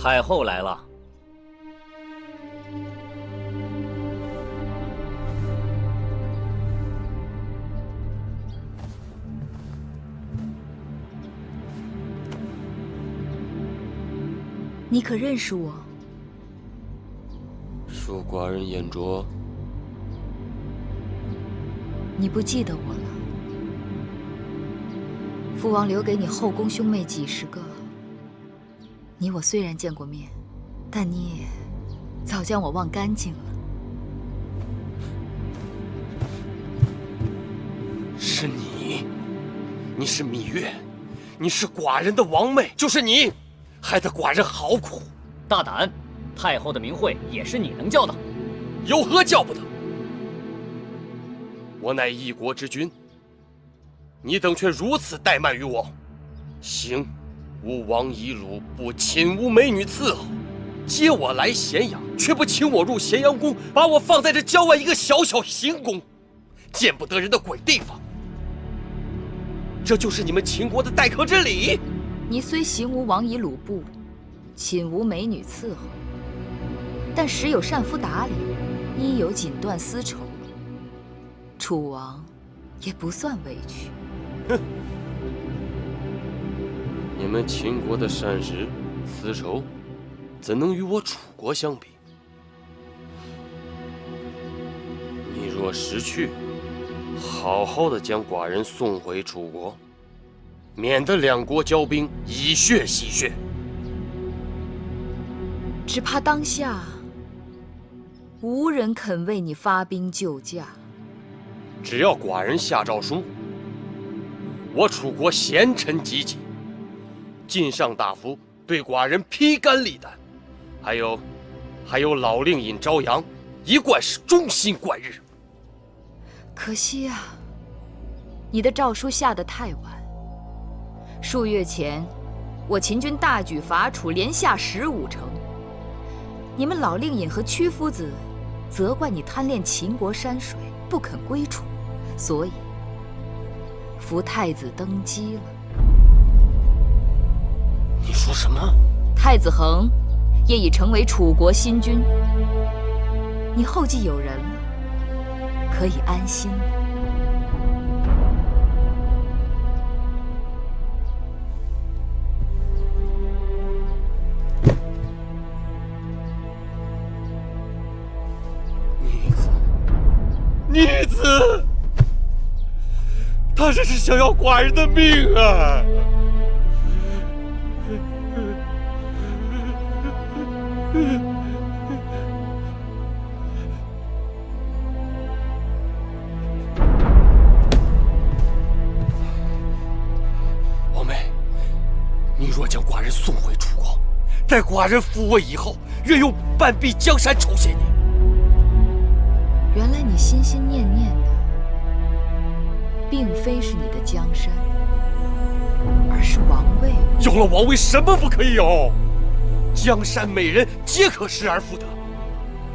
太后来了。你可认识我？恕寡人眼拙。你不记得我了？父王留给你后宫兄妹几十个，你我虽然见过面，但你也早将我忘干净了。是你，你是芈月，你是寡人的王妹，就是你，害得寡人好苦。大胆！太后的名讳也是你能叫的，有何叫不得？我乃一国之君，你等却如此怠慢于我。行，吾王夷鲁不亲吾美女伺候，接我来咸阳，却不请我入咸阳宫，把我放在这郊外一个小小行宫，见不得人的鬼地方。这就是你们秦国的待客之礼。你虽行无王夷鲁部，寝无美女伺候，但时有善夫打理，衣有锦缎丝绸，楚王也不算委屈。哼！你们秦国的膳食、丝绸，怎能与我楚国相比？你若识趣，好好的将寡人送回楚国，免得两国交兵，以血洗血。只怕当下无人肯为你发兵救驾。只要寡人下诏书，我楚国贤臣济济，晋上大夫对寡人披肝沥胆，还有老令尹朝阳，一贯是忠心贯日。可惜啊，你的诏书下得太晚。数月前，我秦军大举伐楚，连下15城。你们老令尹和屈夫子责怪你贪恋秦国山水，不肯归楚，所以扶太子登基了。你说什么？太子恒也已成为楚国新君，你后继有人了，可以安心了。逆子，他这是想要寡人的命啊！王妹，你若将寡人送回楚国，待寡人复位以后，愿用半壁江山酬谢你。原来你心心念念的，并非是你的江山，而是王位。有了王位，什么不可以有？江山美人皆可失而复得，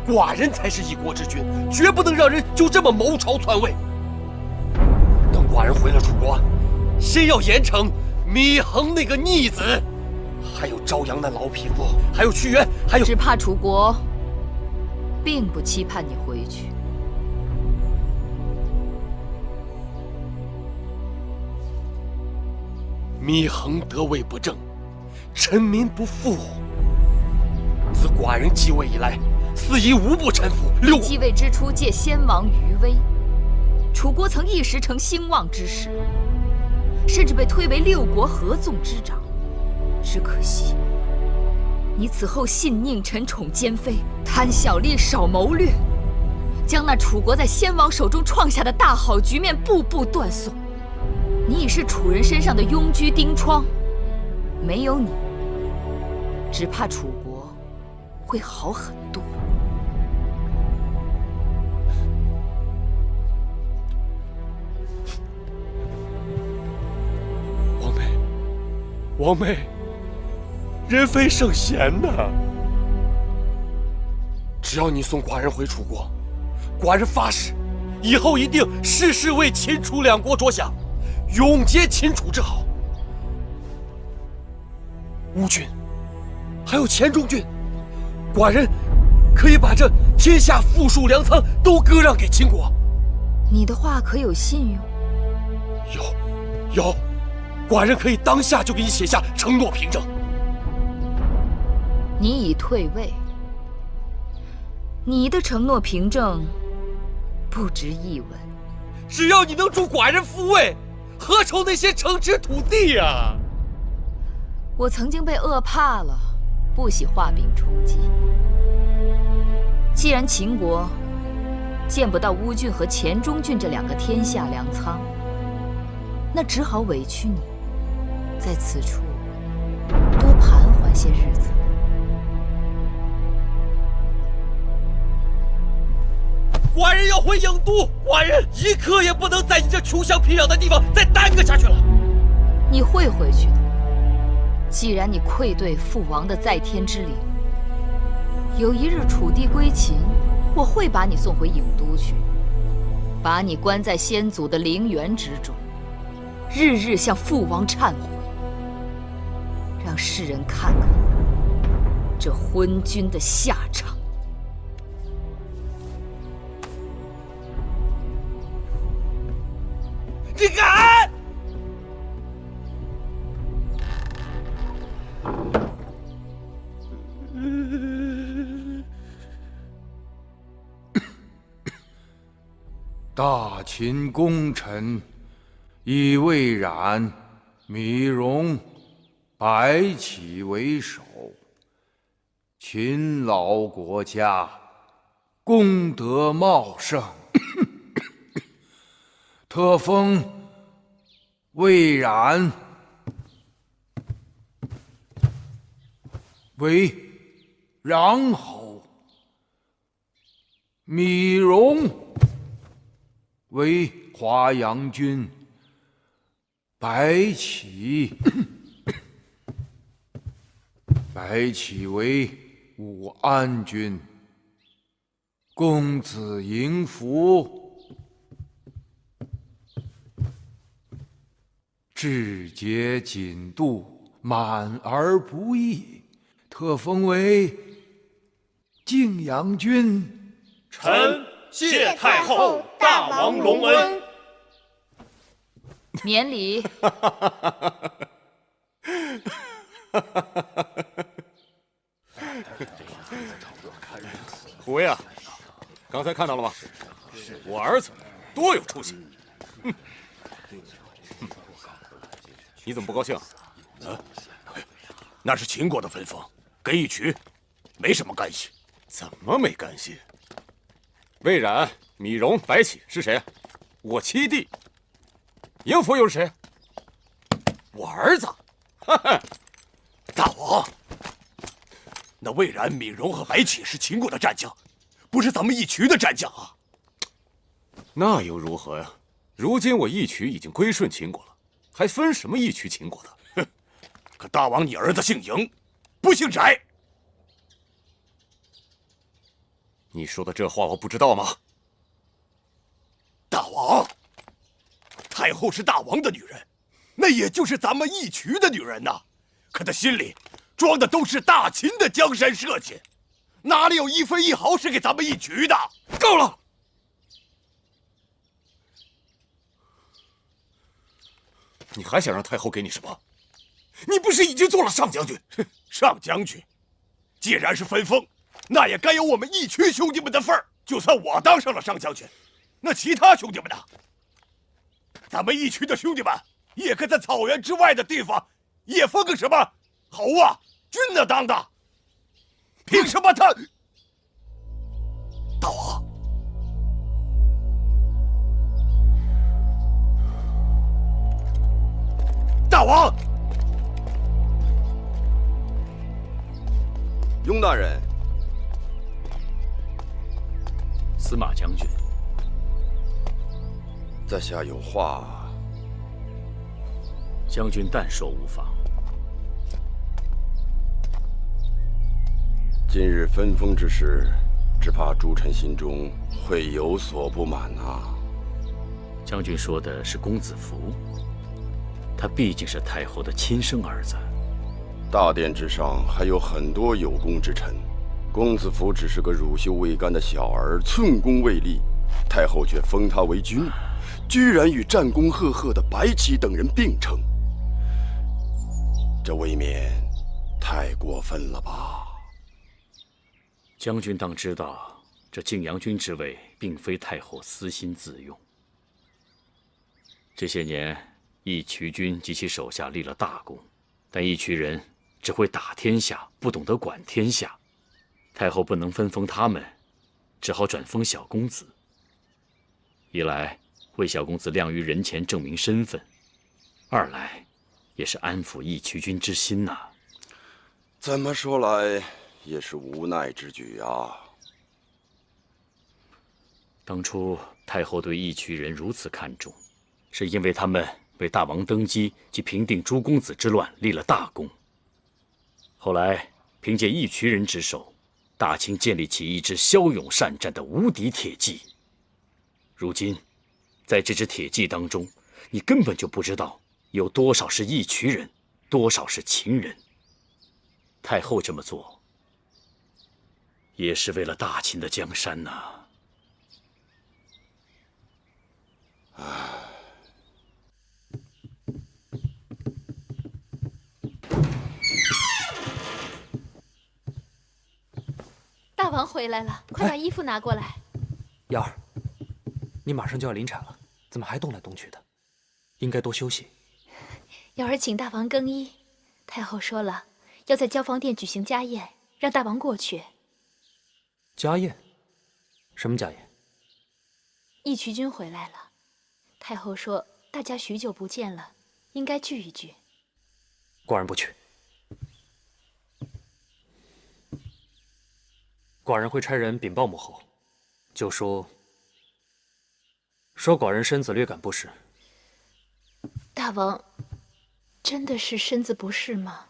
寡人才是一国之君，绝不能让人就这么谋朝篡位。等寡人回了楚国，先要严惩芈衡那个逆子，还有朝阳那老匹夫，还有屈原，还有……只怕楚国并不期盼你回去。芈衡得位不正，臣民不服。自寡人继位以来，肆意无不臣服。继位之初，借先王余威，楚国曾一时成兴旺之势，甚至被推为6国合纵之长。只可惜，你此后信佞臣宠奸妃，贪小利少谋略，将那楚国在先王手中创下的大好局面步步断送。你已是楚人身上的拥居钉疮，没有你，只怕楚国会好很多。王妹，人非圣贤呐！只要你送寡人回楚国，寡人发誓，以后一定事事为秦楚两国着想，永结秦楚之好。吴郡还有钱中郡，寡人可以把这天下富庶粮仓都割让给秦国。你的话可有信用？有，寡人可以当下就给你写下承诺凭证。你已退位，你的承诺凭证不值一文。只要你能助寡人复位，何愁那些城池土地呀？我曾经被饿怕了，不喜画饼充饥。既然秦国见不到乌郡和黔中郡这2个天下粮仓，那只好委屈你，在此处多盘桓些日子。寡人要回郢都，寡人一刻也不能在你这穷乡僻壤的地方再耽搁下去了。你会回去的，既然你愧对父王的在天之灵，有一日楚地归秦，我会把你送回郢都去，把你关在先祖的陵园之中，日日向父王忏悔，让世人看看这昏君的下场。你敢！大秦功臣以魏冉、米荣、白起为首，勤劳国家，功德茂盛。特封魏冉为穰侯，米荣为华阳君，白起为武安君，公子嬴福志节谨度，满而不义，特封为泾阳君。臣谢太后大王隆恩。免礼。虎威啊，刚才看到了吗？我儿子多有出息。你怎么不高兴啊？那是秦国的分封，跟义渠没什么干系。怎么没干系？魏冉、米荣、白起是谁？我七弟。嬴福又是谁？我儿子。大王，那魏冉、米荣和白起是秦国的战将，不是咱们义渠的战将啊。那又如何呀？如今我义渠已经归顺秦国了，还分什么义渠秦国的？哼！可大王你儿子姓嬴，不姓翟。你说的这话我不知道吗？大王，太后是大王的女人，那也就是咱们义渠的女人呐。可她心里装的都是大秦的江山社稷，哪里有一分一毫是给咱们义渠的？够了！你还想让太后给你什么？你不是已经做了上将军？上将军，既然是分封，那也该有我们义渠兄弟们的份儿。就算我当上了上将军，那其他兄弟们呢？咱们义渠的兄弟们也该在草原之外的地方也封个什么侯啊、君啊当的。凭什么他？大王，大王，雍大人，司马将军，在下有话。将军但说无妨。今日分封之事，只怕诸臣心中会有所不满啊。将军说的是公子服，他毕竟是太后的亲生儿子，大殿之上还有很多有功之臣，公子服只是个乳臭未干的小儿，寸功未立，太后却封他为君，居然与战功赫赫的白起等人并称，这未免太过分了吧？将军当知道，这晋阳君之位并非太后私心自用。这些年，义渠君及其手下立了大功，但义渠人只会打天下，不懂得管天下。太后不能分封他们，只好转封小公子。一来为小公子亮于人前证明身份，二来也是安抚义渠君之心呐。怎么说来也是无奈之举啊。当初太后对义渠人如此看重，是因为他们为大王登基及平定诸公子之乱立了大功。后来凭借义渠人之手，大清建立起一支骁勇善战的无敌铁骑。如今，在这支铁骑当中，你根本就不知道有多少是义渠人，多少是秦人。太后这么做，也是为了大秦的江山呐。大王回来了，快把衣服拿过来。瑶儿，你马上就要临产了，怎么还动来动去的？应该多休息。瑶儿请大王更衣，太后说了，要在交房殿举行家宴，让大王过去。家宴？什么家宴？义渠君回来了，太后说大家许久不见了，应该聚一聚。寡人不去。寡人会差人禀报母后，就说寡人身子略感不适。大王真的是身子不适吗？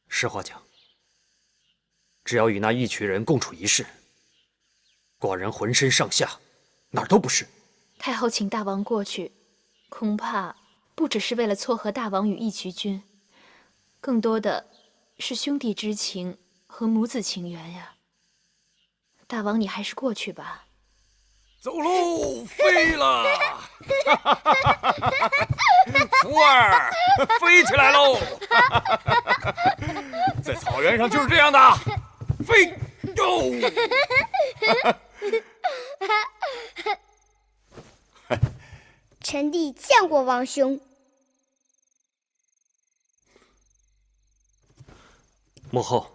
实话讲，只要与那义渠人共处一室，寡人浑身上下哪儿都不是。太后请大王过去，恐怕不只是为了撮合大王与义渠君，更多的是兄弟之情和母子情缘呀。大王，你还是过去吧。走喽，飞了！福儿，飞起来喽！在草原上就是这样的，飞哟！臣弟见过王兄。母后。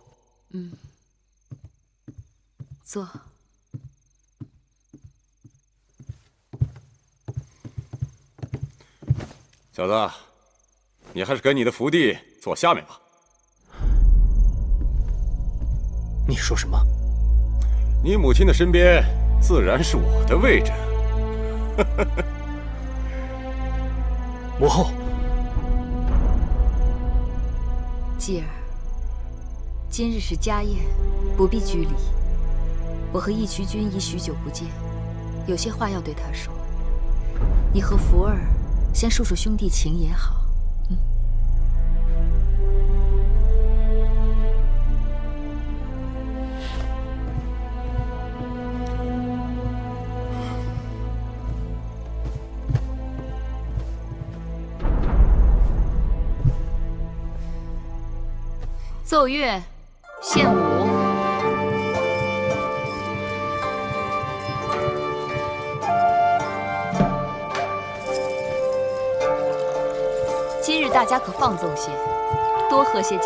坐。小子，你还是跟你的福弟坐下面吧。你说什么？你母亲的身边自然是我的位置。母后。继儿，今日是家宴，不必拘礼。我和义渠君已许久不见，有些话要对他说。你和福儿先述述兄弟情也好。奏乐，献舞。今日大家可放纵些，多喝些酒。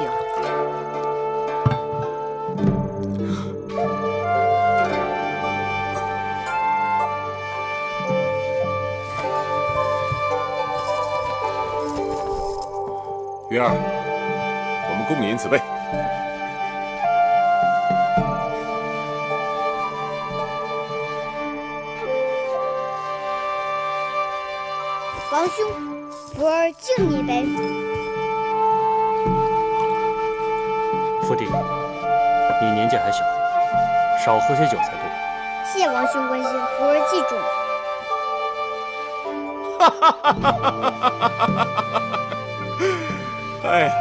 云儿，我们共饮此杯。王兄，福儿敬你一杯。福弟，你年纪还小，少喝些酒才对。谢王兄关心，福儿记住了。哎呀，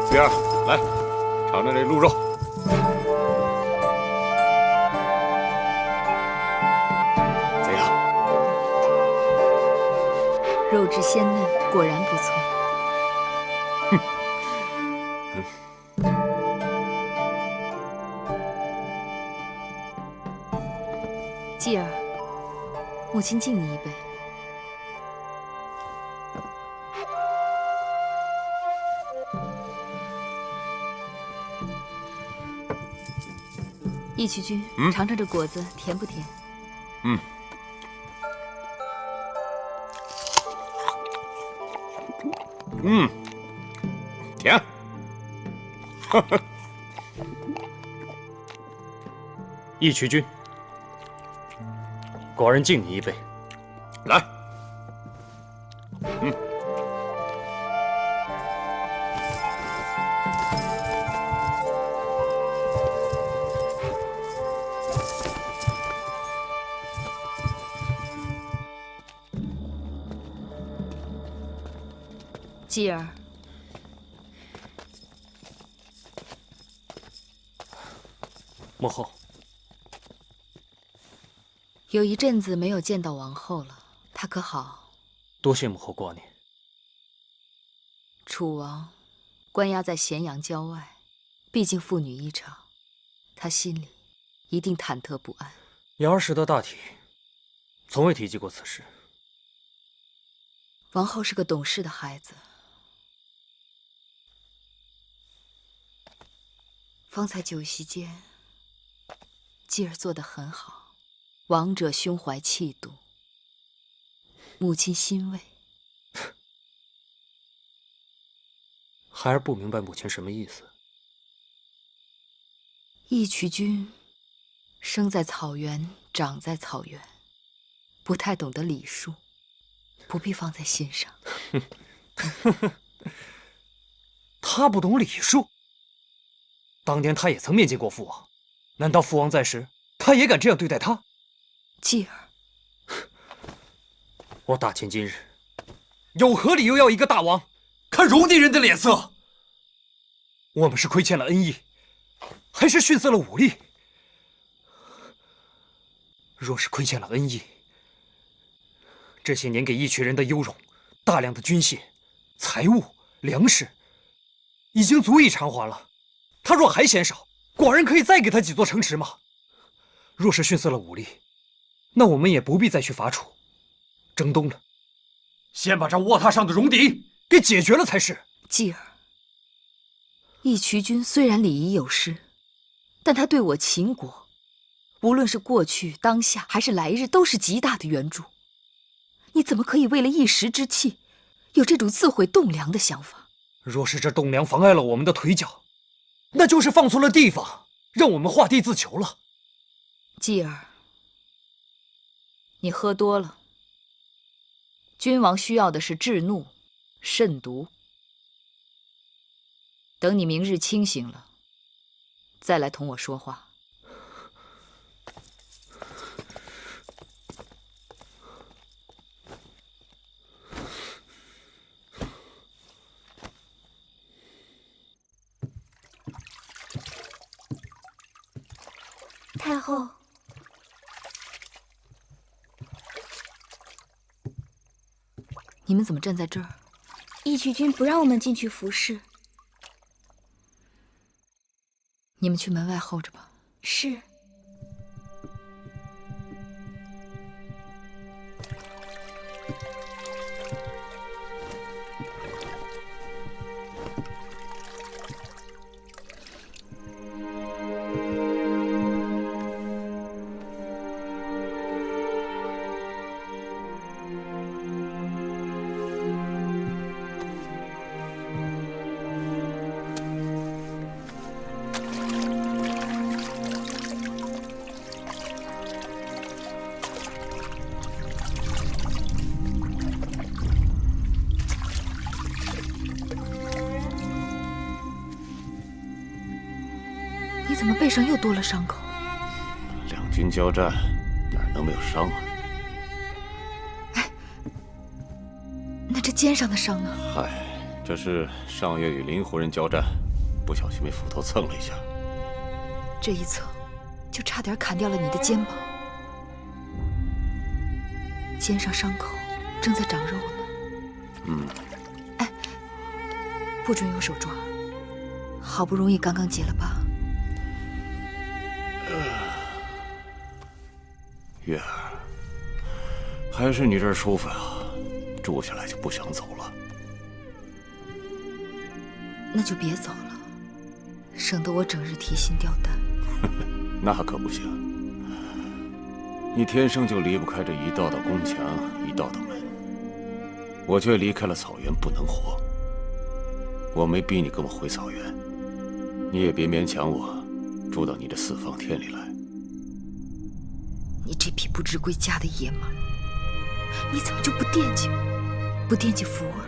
四儿，来尝尝这鹿肉。怎样？肉质鲜嫩，果然不错。继儿，母亲敬你一杯。义渠君，尝尝这果子甜不甜？甜。义渠君，寡人敬你一杯。来。继儿，母后，有一阵子没有见到王后了，她可好？多谢母后挂念。楚王关押在咸阳郊外，毕竟父女一场，他心里一定忐忑不安。瑶儿识得大体，从未提及过此事。王后是个懂事的孩子。方才酒席间，继儿做得很好，王者胸怀气度，母亲欣慰。孩儿不明白母亲什么意思。义渠君生在草原，长在草原，不太懂得礼数，不必放在心上。他不懂礼数。当年他也曾面见过父王，难道父王在时，他也敢这样对待他？继儿，我大秦今日，有何理由要一个大王看戎狄人的脸色？我们是亏欠了恩义，还是逊色了武力？若是亏欠了恩义，这些年给义渠人的优容，大量的军械、财物、粮食，已经足以偿还了。他若还嫌少，寡人可以再给他几座城池吗？若是逊色了武力，那我们也不必再去伐楚、征东了。先把这卧榻上的戎狄给解决了才是。继儿，义渠君虽然礼仪有失，但他对我秦国，无论是过去、当下还是来日，都是极大的援助。你怎么可以为了一时之气，有这种自毁栋梁的想法？若是这栋梁妨碍了我们的腿脚，那就是放错了地方，让我们画地自求了。继儿，你喝多了。君王需要的是制怒、慎独。等你明日清醒了，再来同我说话。太后，你们怎么站在这儿？义渠君不让我们进去服侍。你们去门外候着吧。是。你怎么背上又多了伤口？两军交战，哪能没有伤啊？这肩上的伤呢？嗨，这是上月与林夫人交战，不小心被斧头蹭了一下。这一蹭，就差点砍掉了你的肩膀。肩上伤口正在长肉呢。哎，不准用手抓，好不容易刚刚结了疤。月儿，还是你这儿舒服呀，住下来就不想走了。那就别走了，省得我整日提心吊胆。那可不行，你天生就离不开这一道道宫墙，一道道门，我却离开了草原不能活。我没逼你跟我回草原，你也别勉强我住到你的四方天里来。你这匹不知归家的野马，你怎么就不惦记我，不惦记福儿？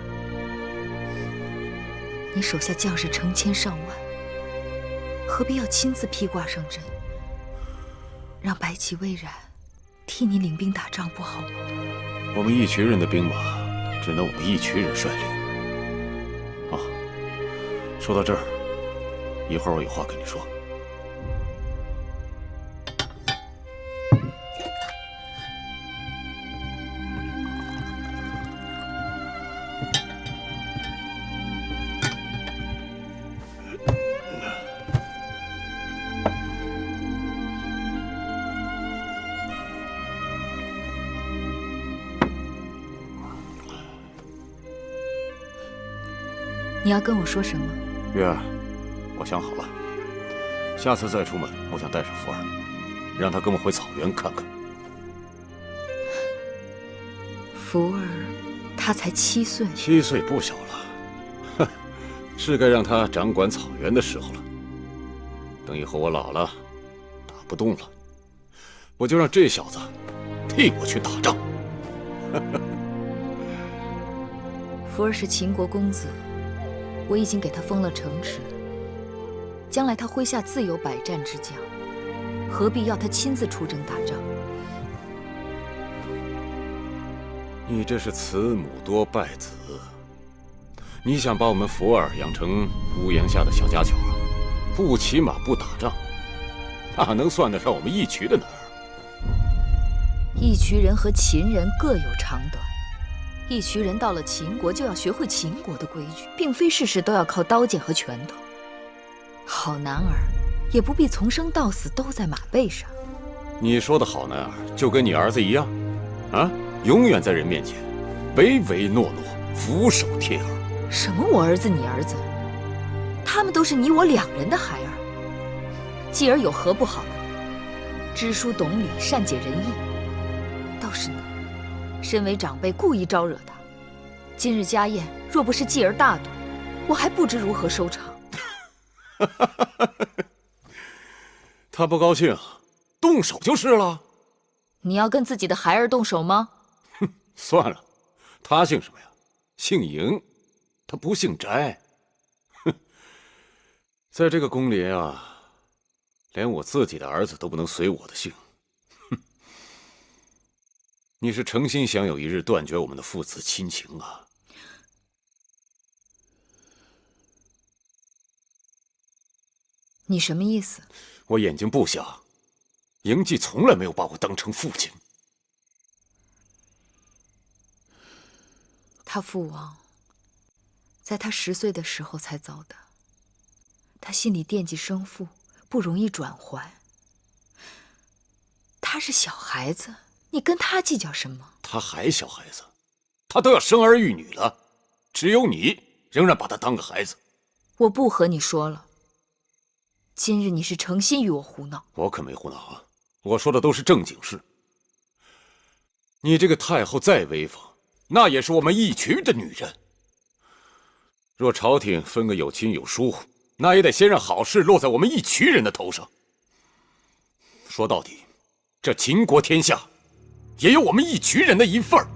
你手下将士成千上万，何必要亲自披挂上阵，让白起、魏冉替你领兵打仗不好吗？我们一群人的兵马，只能我们一群人率领。啊，说到这儿，一会儿我有话跟你说。你要跟我说什么？月儿，我想好了，下次再出门，我想带上福儿，让她跟我回草原看看。福儿，她才7岁，7岁不小了，哼，是该让她掌管草原的时候了。等以后我老了，打不动了，我就让这小子替我去打仗。福儿是秦国公子。我已经给他封了城池，将来他麾下自有百战之将，何必要他亲自出征打仗？你这是慈母多败子，你想把我们福儿养成屋檐下的小家雀，不骑马不打仗，哪能算得上我们义渠的男儿？义渠人和秦人各有长短。义渠人到了秦国就要学会秦国的规矩，并非事事都要靠刀剑和拳头。好男儿也不必从生到死都在马背上。你说的好男儿就跟你儿子一样，啊，永远在人面前唯唯诺诺，俯首帖耳。什么我儿子你儿子，他们都是你我2人的孩儿。继儿有何不好的？知书懂礼，善解人意。倒是你，身为长辈，故意招惹他。今日家宴若不是继儿大度，我还不知如何收场。他不高兴，动手就是了。你要跟自己的孩儿动手吗？哼，算了，他姓什么呀？姓嬴，他不姓翟。哼，在这个宫里啊，连我自己的儿子都不能随我的姓。哼，你是诚心想有一日断绝我们的父子亲情啊？你什么意思？我眼睛不瞎，嬴稷从来没有把我当成父亲。他父王在他10岁的时候才早的，他心里惦记生父，不容易转还。他是小孩子，你跟他计较什么？他还小孩子，他都要生儿育女了，只有你仍然把他当个孩子。我不和你说了。今日你是诚心与我胡闹，我可没胡闹啊！我说的都是正经事。你这个太后再威风，那也是我们义渠的女人。若朝廷分个有亲有疏，那也得先让好事落在我们义渠人的头上。说到底，这秦国天下，也有我们义渠人的一份儿。